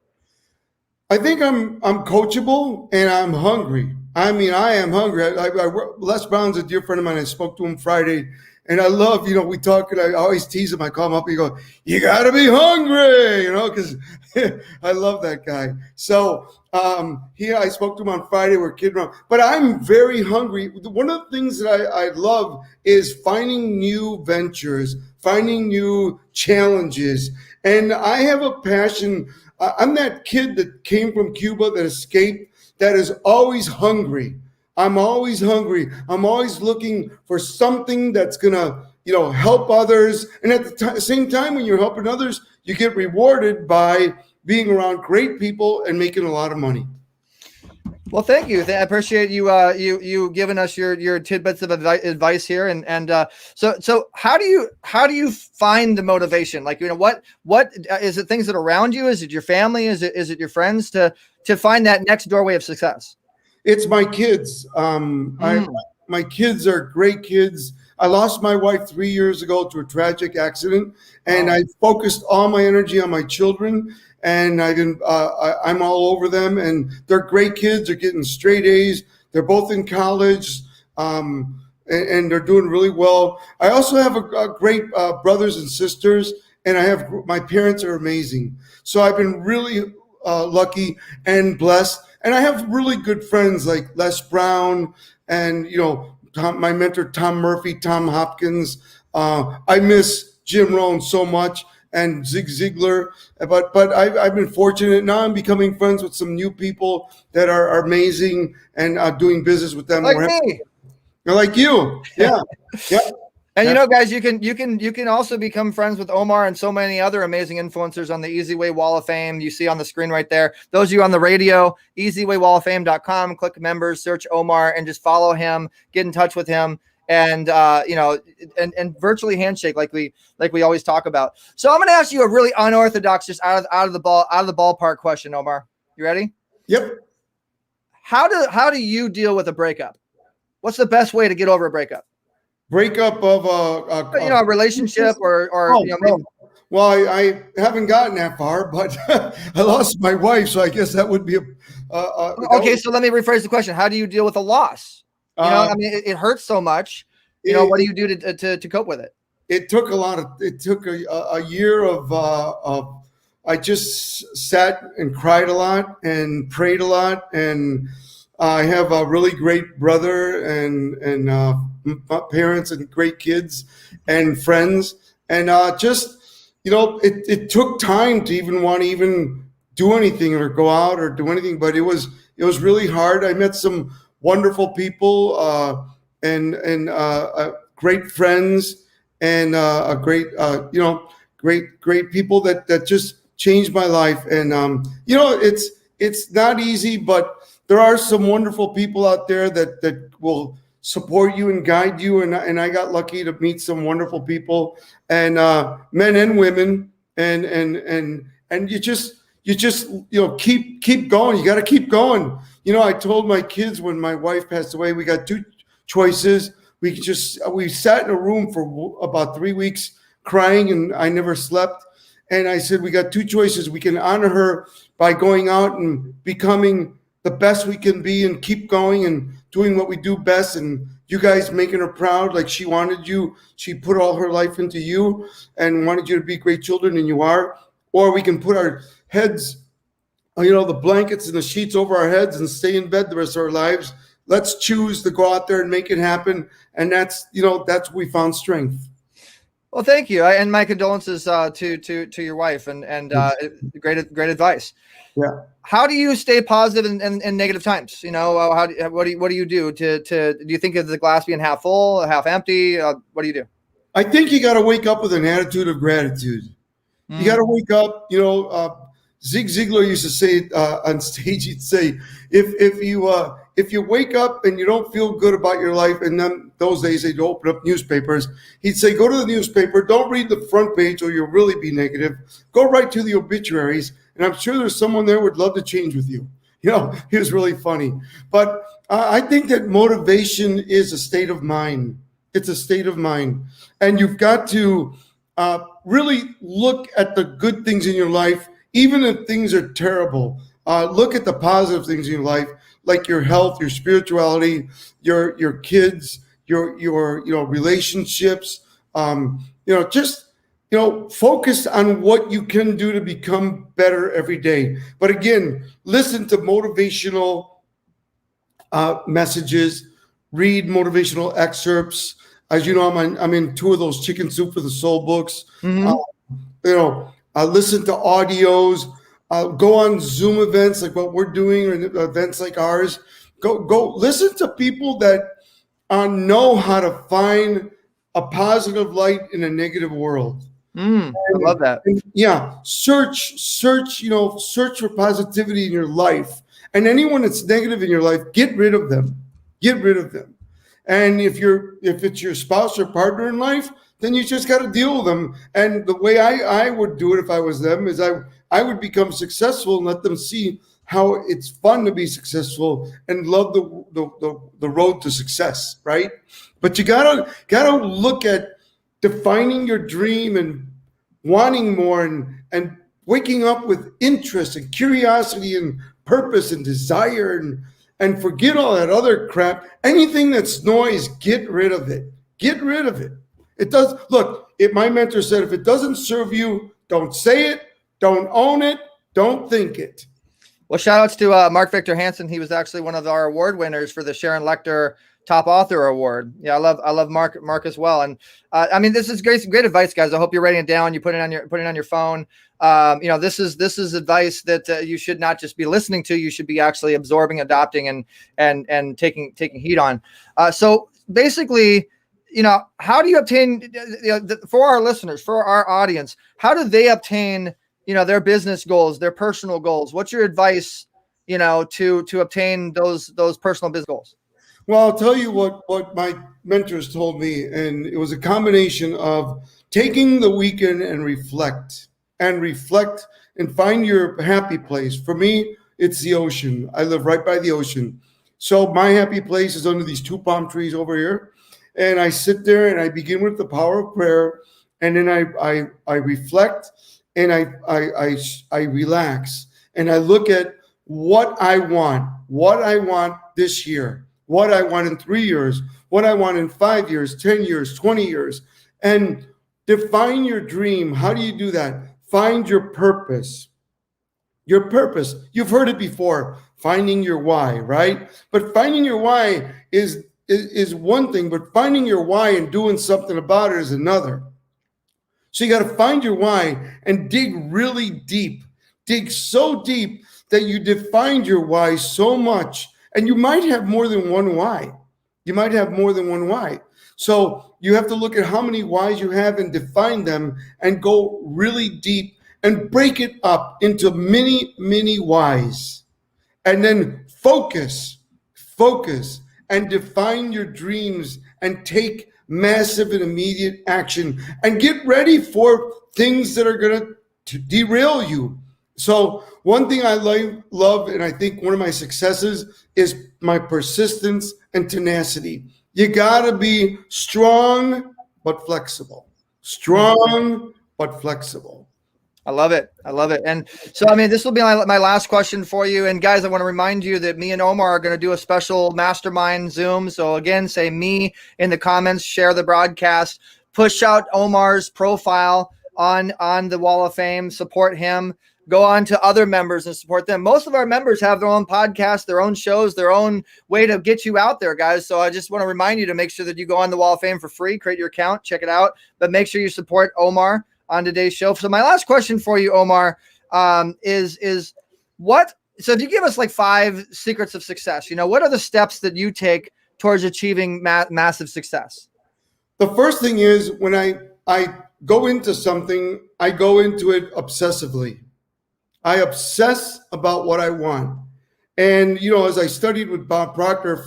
I think I'm coachable and I'm hungry. I am hungry. Les Brown's a dear friend of mine. I spoke to him Friday, and I love, we talk, and I always tease him. I call him up and go, you got to be hungry, because I love that guy. So I spoke to him on Friday. We're kidding around, but I'm very hungry. One of the things that I love is finding new ventures, finding new challenges. And I have a passion. I'm that kid that came from Cuba, that escaped, that is always hungry. I'm always hungry. I'm always looking for something that's going to, help others. And at the same time, when you're helping others, you get rewarded by being around great people and making a lot of money. Well, thank you. I appreciate you you giving us your tidbits of advice here. And so how do you find the motivation? Like, what is it? Things that are around you? Is it your family? Is it your friends to find that next doorway of success? It's my kids. My kids are great kids. I lost my wife 3 years ago to a tragic accident, and I focused all my energy on my children. And I'm all over them, and they're great kids. They're getting straight A's. They're both in college, and they're doing really well. I also have a great brothers and sisters, and my parents are amazing. So I've been really lucky and blessed. And I have really good friends like Les Brown and, my mentor, Tom Murphy, Tom Hopkins. I miss Jim Rohn so much. And Zig Ziglar, but I've been fortunate. Now I'm becoming friends with some new people that are amazing and doing business with them. Like me. They're like you, yeah, yeah. And guys, you can also become friends with Omar and so many other amazing influencers on the Easy Way Wall of Fame. You see on the screen right there. Those of you on the radio, easywaywalloffame.com. Click members, search Omar, and just follow him. Get in touch with him. And and virtually handshake like we always talk about. So I'm going to ask you a really unorthodox, just out of the ballpark question, Omar. You ready? Yep. How do you deal with a breakup? What's the best way to get over a breakup? Breakup of a relationship or well, I haven't gotten that far, but I lost my wife, so I guess that would be okay. So let me rephrase the question. How do you deal with a loss? It hurts so much. What do you do to cope with it? It took a year of I just sat and cried a lot and prayed a lot. And I have a really great brother and parents and great kids and friends. And it took time to even want to even do anything or go out or do anything. But it was really hard. I met some wonderful people and great friends and great people that just changed my life. And it's not easy, but there are some wonderful people out there that will support you and guide you. And I got lucky to meet some wonderful people and men and women and you just keep going. You got to keep going. I told my kids when my wife passed away, we got two choices. We sat in a room for about 3 weeks crying, and I never slept. And I said, we got two choices. We can honor her by going out and becoming the best we can be and keep going and doing what we do best. And you guys making her proud like she wanted you. She put all her life into you and wanted you to be great children, and you are. Or we can put our heads, the blankets and the sheets over our heads and stay in bed the rest of our lives. Let's choose to go out there and make it happen. And that's where we found strength. Well, thank you. And my condolences to your wife and great advice. Yeah. How do you stay positive in negative times? What do you do do you think of the glass being half full, half empty? What do you do? I think you got to wake up with an attitude of gratitude. You got to wake up, Zig Ziglar used to say on stage, he'd say, if you wake up and you don't feel good about your life, and then those days they'd open up newspapers, he'd say, go to the newspaper, don't read the front page or you'll really be negative. Go right to the obituaries, and I'm sure there's someone there who would love to change with you. He was really funny. But I think that motivation is a state of mind. It's a state of mind. And you've got to really look at the good things in your life. Even if things are terrible, look at the positive things in your life, like your health, your spirituality, your kids, your relationships. Focus on what you can do to become better every day. But again, listen to motivational messages, read motivational excerpts. As you know, I'm in 2 of those Chicken Soup for the Soul books. Mm-hmm. Listen to audios, go on Zoom events like what we're doing or events like ours. Go listen to people that know how to find a positive light in a negative world. I love that. Yeah, search for positivity in your life, and anyone that's negative in your life, get rid of them. And if it's your spouse or partner in life, then you just got to deal with them. And the way I would do it if I was them is I would become successful and let them see how it's fun to be successful and love the road to success, right? But you gotta look at defining your dream and wanting more and waking up with interest and curiosity and purpose and desire and forget all that other crap. Anything that's noise, get rid of it. Get rid of it. It does. Look, my mentor said, if it doesn't serve you, don't say it, don't own it, don't think it. Well, shout outs to Mark Victor Hansen. He was actually one of our award winners for the Sharon Lechter Top Author Award. Yeah, I love Mark as well. And I mean, this is great advice, guys. I hope you're writing it down. You put it on your phone. This is advice that you should not just be listening to. You should be actually absorbing, adopting, and taking heed on. So basically, how do you obtain, for our listeners, for our audience, how do they obtain, their business goals, their personal goals? What's your advice, to obtain those personal business goals? Well, I'll tell you what my mentors told me, and it was a combination of taking the weekend and reflect and find your happy place. For me, it's the ocean. I live right by the ocean. So my happy place is under these two palm trees over here. And I sit there and I begin with the power of prayer. And then I reflect and I relax. And I look at what I want this year, what I want in 3 years, what I want in 5 years, 10 years, 20 years. And define your dream. How do you do that? Find your purpose. Your purpose. You've heard it before, finding your why, right? But finding your why is one thing, but finding your why and doing something about it is another. So you got to find your why and dig really deep. Dig so deep that you define your why so much. And you might have more than one why. So you have to look at how many whys you have and define them and go really deep and break it up into many, many whys. And then focus and define your dreams and take massive and immediate action and get ready for things that are going to derail you. So one thing I love, and I think one of my successes is my persistence and tenacity. You got to be strong but flexible. I love it. And so, I mean, this will be my last question for you. And guys, I want to remind you that me and Omar are going to do a special mastermind Zoom. So again, say me in the comments, share the broadcast, push out Omar's profile on the Wall of Fame, support him. Go on to other members and support them. Most of our members have their own podcasts, their own shows, their own way to get you out there, guys. So I just want to remind you to make sure that you go on the Wall of Fame for free, create your account, check it out, but make sure you support Omar on today's show. So my last question for you, Omar, is what, so if you give us like 5 secrets of success, what are the steps that you take towards achieving massive success? The first thing is when I go into something, I go into it obsessively. I obsess about what I want. And, as I studied with Bob Proctor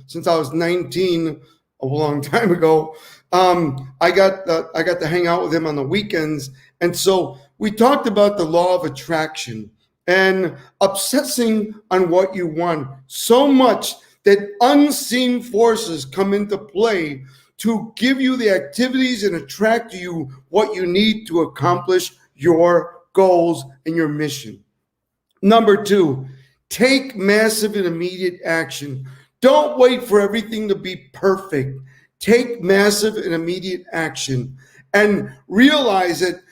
since I was 19, a long time ago, I got to hang out with him on the weekends. And so we talked about the law of attraction and obsessing on what you want so much that unseen forces come into play to give you the activities and attract to you what you need to accomplish your goals and your mission. Number 2, take massive and immediate action. Don't wait for everything to be perfect. Take massive and immediate action and realize that,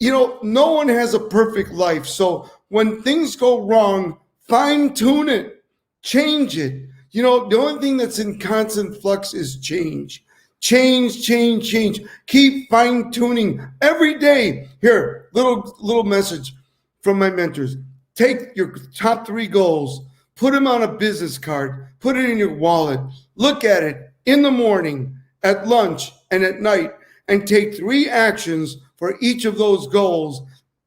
no one has a perfect life. So when things go wrong, fine tune it, change it. The only thing that's in constant flux is change. Change. Keep fine tuning every day. Here, little message from my mentors. Take your top 3 goals, put them on a business card, put it in your wallet, look at it in the morning, at lunch, and at night, and take 3 actions for each of those goals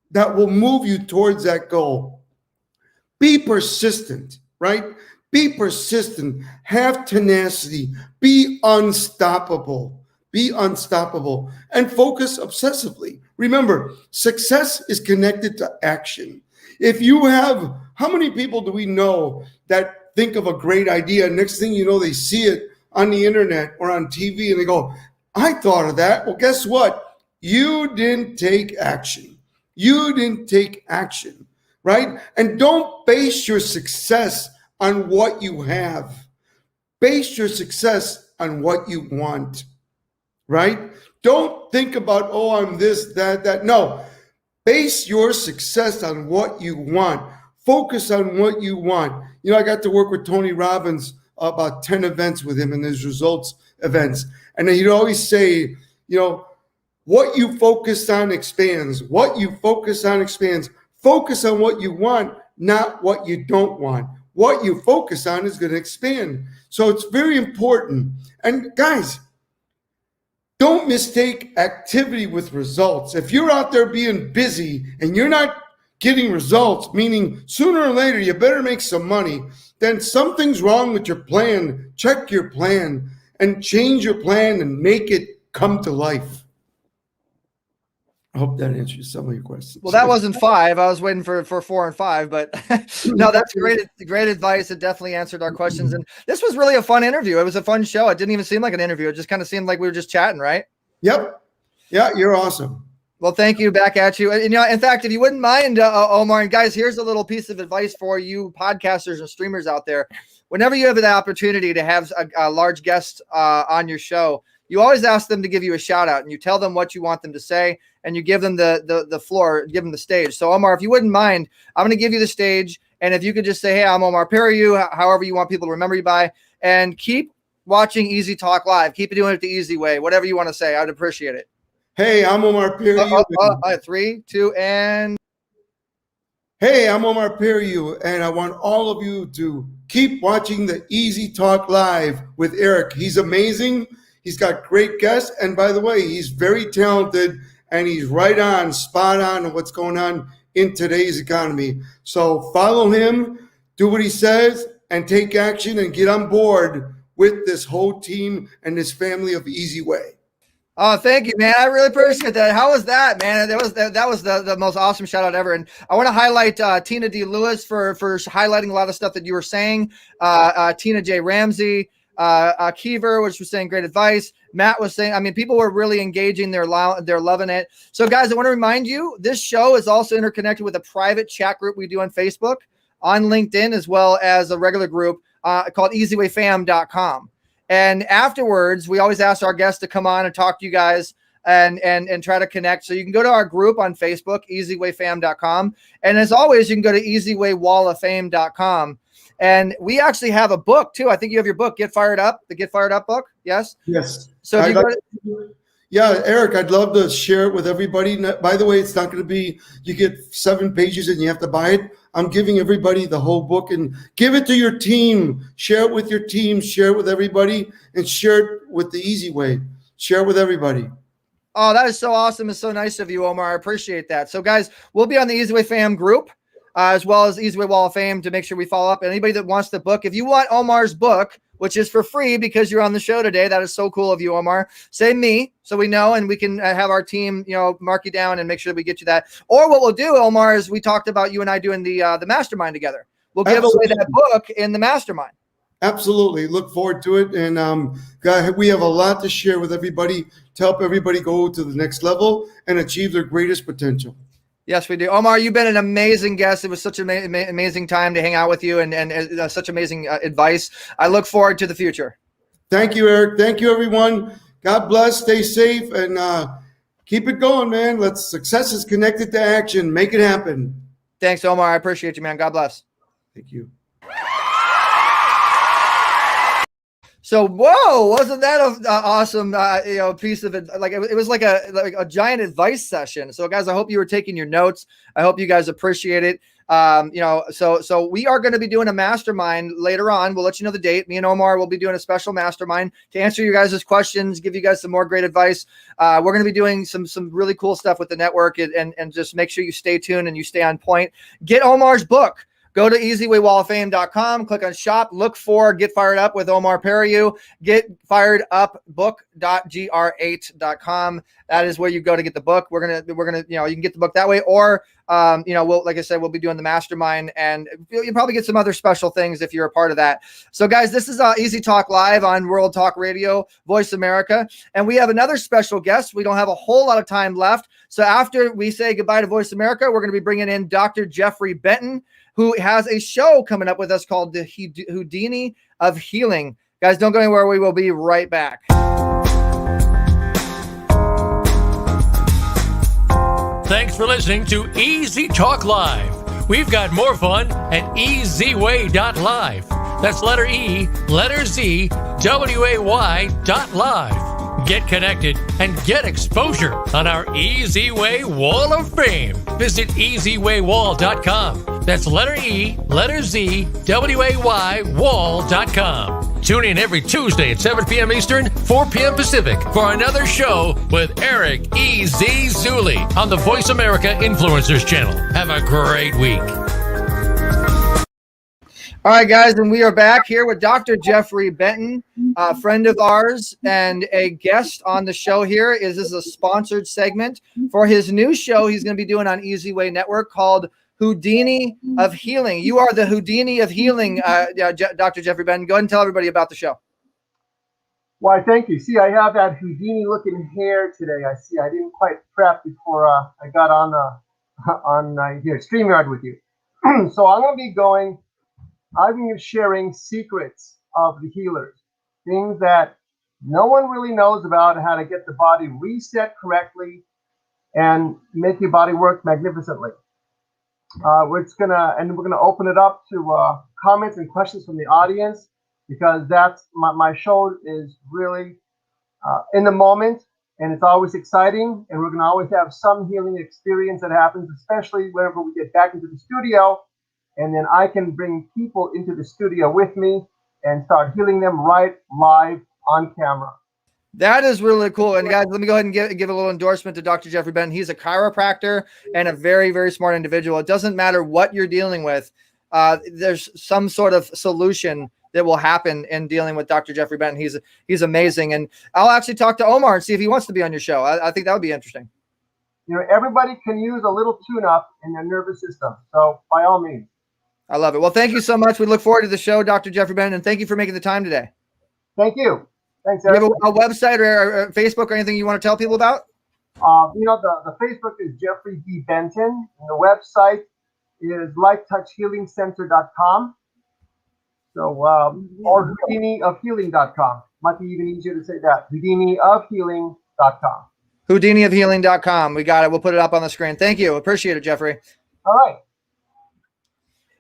that will move you towards that goal. Be persistent, right? Be persistent, have tenacity, be unstoppable, and focus obsessively. Remember, success is connected to action. How many people do we know that think of a great idea? Next thing you know, they see it on the internet or on TV and they go, I thought of that. Well, guess what? You didn't take action. Right? And don't base your success on what you have. Base your success on what you want, right? Don't think about, oh, I'm this, that. No, base your success on what you want. Focus on what you want. I got to work with Tony Robbins about 10 events with him in his results events. And he'd always say, what you focus on expands. What you focus on expands. Focus on what you want, not what you don't want. What you focus on is going to expand. So it's very important. And guys, don't mistake activity with results. If you're out there being busy and you're not getting results, meaning sooner or later you better make some money, then something's wrong with your plan. Check your plan and change your plan and make it come to life. I hope that answers some of your questions. Well, that wasn't 5. I was waiting for 4 and 5, but no, that's great advice. It definitely answered our questions. And this was really a fun interview. It was a fun show. It didn't even seem like an interview. It just kind of seemed like we were just chatting, right? Yep. Yeah, you're awesome. Well, thank you. Back at you. And, in fact, if you wouldn't mind, Omar, and guys, here's a little piece of advice for you podcasters and streamers out there. Whenever you have the opportunity to have a large guest on your show, you always ask them to give you a shout out and you tell them what you want them to say and you give them the floor, give them the stage. So Omar, if you wouldn't mind, I'm going to give you the stage. And if you could just say, hey, I'm Omar Periu, however you want people to remember you by, and keep watching Easy Talk Live. Keep doing it the easy way. Whatever you want to say, I'd appreciate it. Hey, I'm Omar Periu. 3, 2, and... Hey, I'm Omar Periu, and I want all of you to keep watching the Easy Talk Live with Eric. He's amazing. He's got great guests. And by the way, he's very talented and he's right on, spot on what's going on in today's economy. So follow him, do what he says, and take action and get on board with this whole team and this family of Easy Way. Oh, thank you, man. I really appreciate that. How was that, man? That was the most awesome shout out ever. And I want to highlight Tina D. Lewis for highlighting a lot of stuff that you were saying. Tina J. Ramsey, Kiever, which was saying great advice. Matt was saying, people were really engaging. They're loving it. So guys, I want to remind you, this show is also interconnected with a private chat group we do on Facebook, on LinkedIn, as well as a regular group called easywayfam.com. And afterwards, we always ask our guests to come on and talk to you guys and try to connect. So you can go to our group on Facebook, easywayfam.com. And as always, you can go to easywaywalloffame.com. And we actually have a book too. I think you have your book, Get Fired Up, the Get Fired Up book. Yes. Yes. So if you go yeah, Eric, I'd love to share it with everybody. By the way, it's not going to be, you get 7 pages and you have to buy it. I'm giving everybody the whole book, and give it to your team. Share it with your team, share it with everybody, and share it with the Easy Way. Share it with everybody. Oh, that is so awesome. It's so nice of you, Omar. I appreciate that. So guys, we'll be on the Easy Way Fam group, as well as Easy Way Wall of Fame, to make sure we follow up. And anybody that wants the book, if you want Omar's book, which is for free because you're on the show today, that is so cool of you, Omar. Say me, so we know, and we can have our team, mark you down and make sure we get you that. Or what we'll do, Omar, is we talked about you and I doing the mastermind together. We'll give away that book in the mastermind. Absolutely. Look forward to it. And we have a lot to share with everybody to help everybody go to the next level and achieve their greatest potential. Yes, we do. Omar, you've been an amazing guest. It was such an amazing time to hang out with you and such amazing advice. I look forward to the future. Thank you, Eric. Thank you, everyone. God bless. Stay safe and keep it going, man. Success is connected to action. Make it happen. Thanks, Omar. I appreciate you, man. God bless. Thank you. So, whoa, wasn't that a awesome, piece of it? Like it was like a giant advice session. So, guys, I hope you were taking your notes. I hope you guys appreciate it. So we are going to be doing a mastermind later on. We'll let you know the date. Me and Omar will be doing a special mastermind to answer you guys' questions, give you guys some more great advice. We're going to be doing some really cool stuff with the network, and just make sure you stay tuned and you stay on point. Get Omar's book. Go to easywaywalloffame.com, click on shop, look for Get Fired Up with Omar Periu, getfiredupbook.gr8.com. That is where you go to get the book. We're going to, you can get the book that way, or, like I said, we'll be doing the mastermind, and you'll probably get some other special things if you're a part of that. So guys, this is Easy Talk Live on World Talk Radio, Voice America. And we have another special guest. We don't have a whole lot of time left. So after we say goodbye to Voice America, we're going to be bringing in Dr. Jeffrey Benton, who has a show coming up with us called the Houdini of Healing. Guys, don't go anywhere. We will be right back. Thanks for listening to Easy Talk Live. We've got more fun at easyway.live. That's letter E, letter Z, WAY.live. Get connected and get exposure on our Easy Way Wall of Fame. Visit easywaywall.com. That's letter E, letter Z, WAY wall.com. Tune in every Tuesday at 7 p.m. Eastern, 4 p.m. Pacific for another show with Eric Zuley on the Voice America Influencers Channel. Have a great week. All right, guys, and we are back here with Dr. Jeffrey Benton, a friend of ours and a guest on the show here. This is a sponsored segment for his new show he's going to be doing on Easy Way Network called Houdini of Healing. You are the Houdini of Healing, Dr. Jeffrey Benton. Go ahead and tell everybody about the show. Why, thank you. See, I have that Houdini-looking hair today. I didn't quite prep before I got on here, StreamYard with you. So I'm going to be sharing secrets of the healers, things that no one really knows about, how to get the body reset correctly and make your body work magnificently. We're gonna open it up to comments and questions from the audience, because that's my show is really in the moment, and it's always exciting, and we're gonna always have some healing experience that happens, especially whenever we get back into the studio, and then I can bring people into the studio with me and start healing them right live on camera. That is really cool. And guys, let me go ahead and give a little endorsement to Dr. Jeffrey Benton. He's a chiropractor and a very, very smart individual. It doesn't matter what you're dealing with. There's some sort of solution that will happen in dealing with Dr. Jeffrey Benton. He's amazing. And I'll actually talk to Omar and see if he wants to be on your show. I think that would be interesting. Everybody can use a little tune-up in their nervous system. So by all means. I love it. Well, thank you so much. We look forward to the show, Dr. Jeffrey Benton, and thank you for making the time today. Thank you. Thanks, Eric. Eric. Do you have a website or Facebook or anything you want to tell people about? The Facebook is Jeffrey D. Benton, and the website is lifetouchhealingcenter.com. So, or HoudiniofHealing.com. Might be even easier to say that. HoudiniofHealing.com. HoudiniofHealing.com. We got it. We'll put it up on the screen. Thank you. Appreciate it, Jeffrey. All right.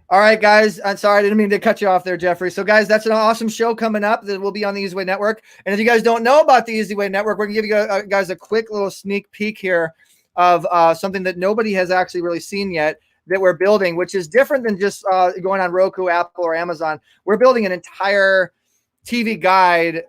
All right, guys. I'm sorry. I didn't mean to cut you off there, Jeffrey. So, guys, that's an awesome show coming up that will be on the Easy Way Network. And if you guys don't know about the Easy Way Network, we're going to give you guys a quick little sneak peek here of something that nobody has actually really seen yet that we're building, which is different than just going on Roku, Apple, or Amazon. We're building an entire TV guide,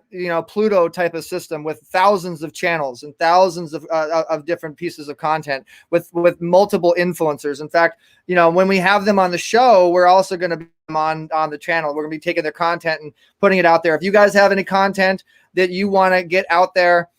Pluto type of system with thousands of channels and thousands of different pieces of content with multiple influencers. In fact, when we have them on the show, we're also going to be on the channel. We're going to be taking their content and putting it out there. If you guys have any content that you want to get out there,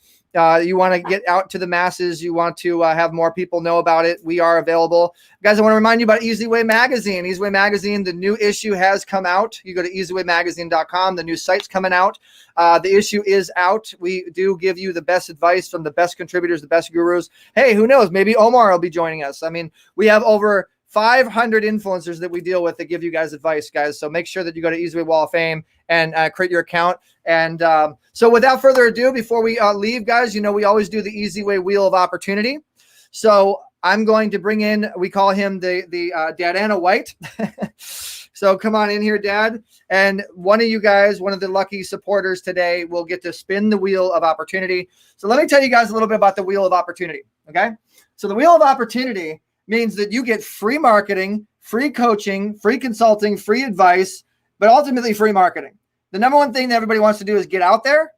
you want to get out to the masses, you want to have more people know about it, we are available. Guys, I want to remind you about Easy Way Magazine. Easy Way Magazine, the new issue has come out. You go to easywaymagazine.com. The new site's coming out. The issue is out. We do give you the best advice from the best contributors, the best gurus. Hey, who knows? Maybe Omar will be joining us. I mean, we have over 500 influencers that we deal with that give you guys advice, guys. So make sure that you go to Easy Way Wall of Fame and create your account. And so without further ado, before we leave, guys, we always do the Easy Way Wheel of Opportunity. So I'm going to bring in, we call him the Dad Anna White. So come on in here, Dad. And one of you guys, one of the lucky supporters today, will get to spin the wheel of opportunity. So let me tell you guys a little bit about the wheel of opportunity. Okay. So the wheel of opportunity means that you get free marketing, free coaching, free consulting, free advice, but ultimately free marketing. The number one thing that everybody wants to do is get out there,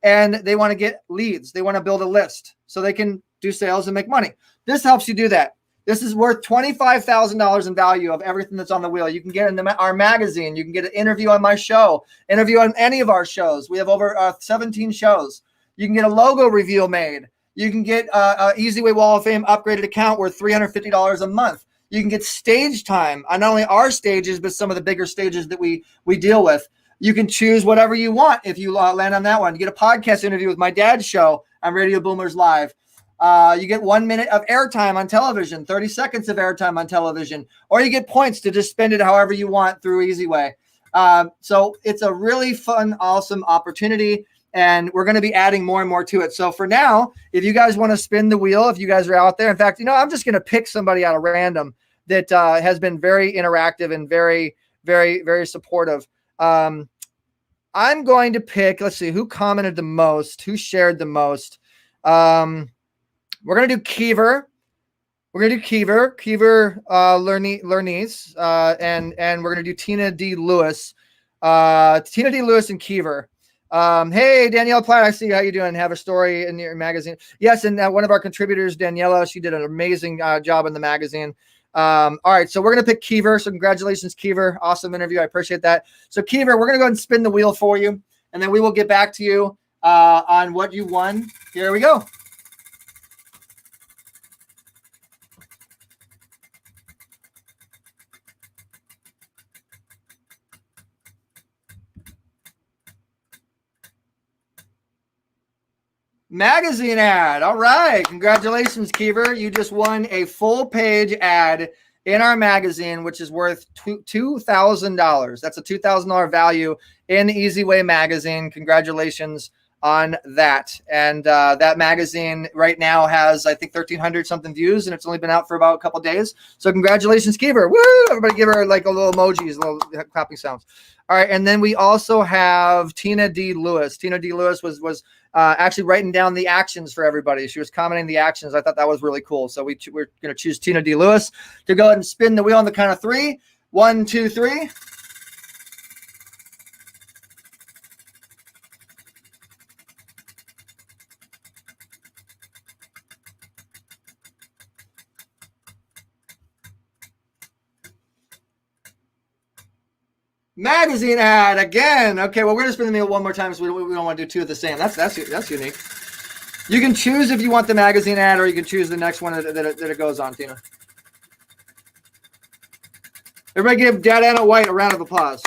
and they want to get leads. They want to build a list so they can do sales and make money. This helps you do that. This is worth $25,000 in value of everything that's on the wheel. You can get in our magazine. You can get an interview on my show, interview on any of our shows. We have over 17 shows. You can get a logo reveal made. You can get an EasyWay Wall of Fame upgraded account worth $350 a month. You can get stage time on not only our stages, but some of the bigger stages that we deal with. You can choose whatever you want if you land on that one. You get a podcast interview with my dad's show on Radio Boomers Live. You get 1 minute of airtime on television, 30 seconds of airtime on television, or you get points to just spend it however you want through EasyWay. So it's a really fun, awesome opportunity, and we're going to be adding more and more to it. So for now, if you guys want to spin the wheel, if you guys are out there, in fact, I'm just going to pick somebody out of random that has been very interactive and very, very, very supportive. I'm going to pick, let's see, who commented the most, who shared the most. We're going to do Kiever. We're going to do Kiever Lernies, and we're going to do Tina D. Lewis. Tina D. Lewis and Kiever. Hey, Danielle Platt, I see how you doing. Have a story in your magazine. Yes, and one of our contributors, Daniela, she did an amazing job in the magazine. All right, so we're going to pick Kiever. So congratulations, Kiever. Awesome interview. I appreciate that. So Kiever, we're going to go ahead and spin the wheel for you, and then we will get back to you on what you won. Here we go. Magazine ad. All right. Congratulations, Kiever. You just won a full page ad in our magazine, which is worth $2,000. That's a $2,000 value in EasyWay magazine. Congratulations on that. And that magazine right now has, I think, 1,300 something views, and it's only been out for about a couple days. So congratulations, Kiever. Woo! Everybody give her like a little emojis, little clapping sounds. All right. And then we also have Tina D. Lewis. Tina D. Lewis was actually writing down the actions for everybody. She was commenting the actions. I thought that was really cool. So we're going to choose Tina D. Lewis to go ahead and spin the wheel on the count of 3. 1, 2, 3. Magazine ad again. Okay, well, we're gonna spin the wheel one more time, so we don't want to do two of the same. That's unique. You can choose if you want the magazine ad, or you can choose the next one that it goes on, Tina. Everybody give Dad Anna White a round of applause.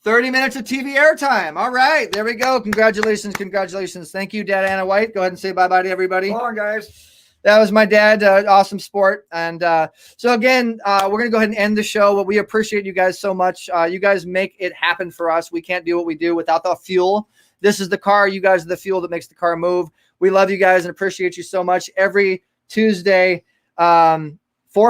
"30 minutes of TV airtime." All right, there we go. Congratulations. Thank you, Dad Anna White. Go ahead and say bye-bye to everybody. Come on, guys. That was my dad. Awesome sport. And so again, we're going to go ahead and end the show. But we appreciate you guys so much. You guys make it happen for us. We can't do what we do without the fuel. This is the car. You guys are the fuel that makes the car move. We love you guys and appreciate you so much. Every Tuesday, 4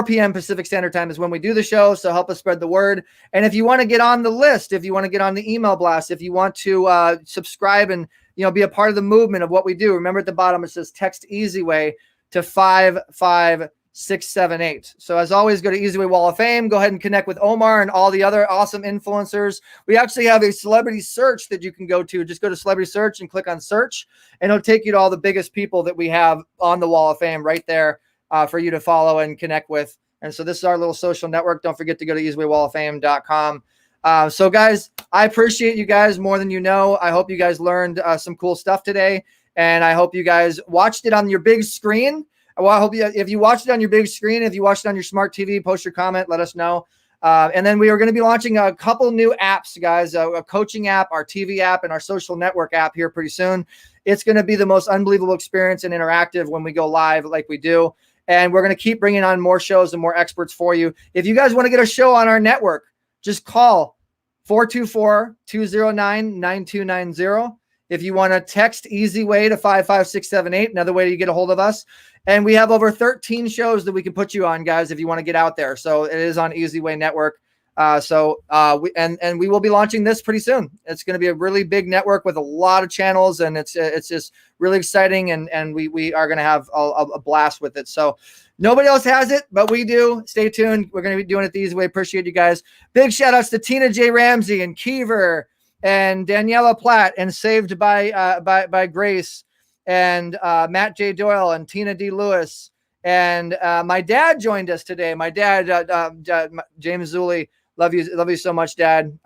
p.m. Pacific Standard Time is when we do the show. So help us spread the word. And if you want to get on the list, if you want to get on the email blast, if you want to subscribe and be a part of the movement of what we do, remember at the bottom it says text EasyWay to 55678. So as always, go to EasyWay Wall of Fame. Go ahead and connect with Omar and all the other awesome influencers. We actually have a celebrity search that you can go to. Just go to celebrity search and click on search, and it'll take you to all the biggest people that we have on the Wall of Fame right there for you to follow and connect with. And so this is our little social network. Don't forget to go to easywaywalloffame.com. So guys, I appreciate you guys more than you know. I hope you guys learned some cool stuff today. And I hope you guys watched it on your big screen. Well, I hope if you watched it on your big screen, if you watched it on your smart TV, post your comment, let us know. And then we are going to be launching a couple new apps, guys, a coaching app, our TV app, and our social network app here pretty soon. It's going to be the most unbelievable experience and interactive when we go live like we do. And we're going to keep bringing on more shows and more experts for you. If you guys want to get a show on our network, just call 424-209-9290. If you want to text Easy Way to 55678, another way to get a hold of us. And we have over 13 shows that we can put you on, guys, if you want to get out there. So it is on Easy Way Network. We will be launching this pretty soon. It's going to be a really big network with a lot of channels, and it's just really exciting. And we are going to have a blast with it. So nobody else has it, but we do. Stay tuned. We're going to be doing it the easy way. Appreciate you guys. Big shout outs to Tina J. Ramsey and Kiever and Daniela Platt and Saved by Grace and Matt J. Doyle and Tina D. Lewis. And my dad joined us today. My dad, James Zuley. Love you so much, Dad.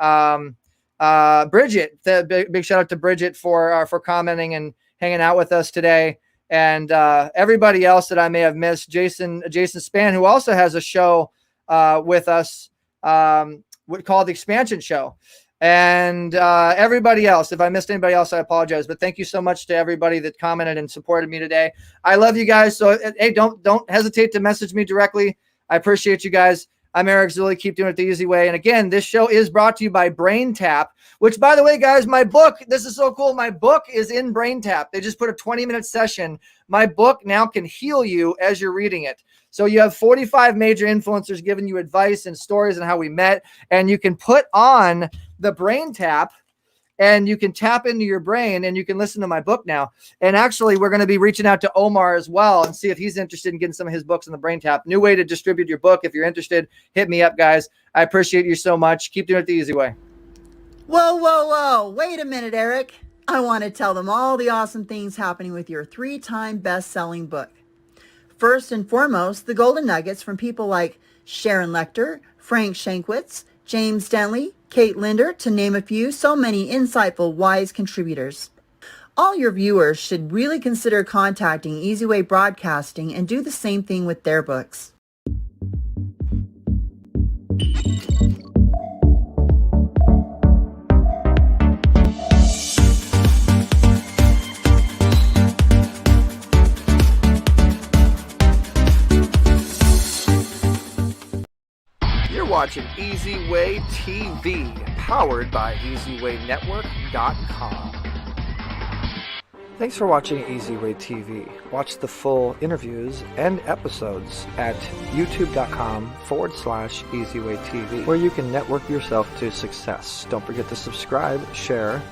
Bridget, big shout out to Bridget for commenting and hanging out with us today. And everybody else that I may have missed, Jason Spann, who also has a show with us, called The Expansion Show. And everybody else, if I missed anybody else, I apologize. But thank you so much to everybody that commented and supported me today. I love you guys. So hey, don't hesitate to message me directly. I appreciate you guys. I'm Eric Zuley. Keep doing it the easy way. And again, this show is brought to you by BrainTap, which, by the way, guys, my book, this is so cool. My book is in BrainTap. They just put a 20-minute session. My book now can heal you as you're reading it. So you have 45 major influencers giving you advice and stories on how we met. And you can put on the BrainTap and you can tap into your brain and you can listen to my book now. And actually, we're going to be reaching out to Omar as well and see if he's interested in getting some of his books on the BrainTap. New way to distribute your book. If you're interested, hit me up, guys. I appreciate you so much. Keep doing it the easy way. Whoa. Wait a minute, Eric. I want to tell them all the awesome things happening with your 3-time best-selling book. First and foremost, the golden nuggets from people like Sharon Lechter, Frank Shankwitz, James Denley, Kate Linder, to name a few, so many insightful, wise contributors. All your viewers should really consider contacting Easy Way Broadcasting and do the same thing with their books. You're watching Easy Way TV, powered by EasyWayNetwork.com. Thanks for watching Easy Way TV. Watch the full interviews and episodes at youtube.com/EasyWayTV, where you can network yourself to success. Don't forget to subscribe, share,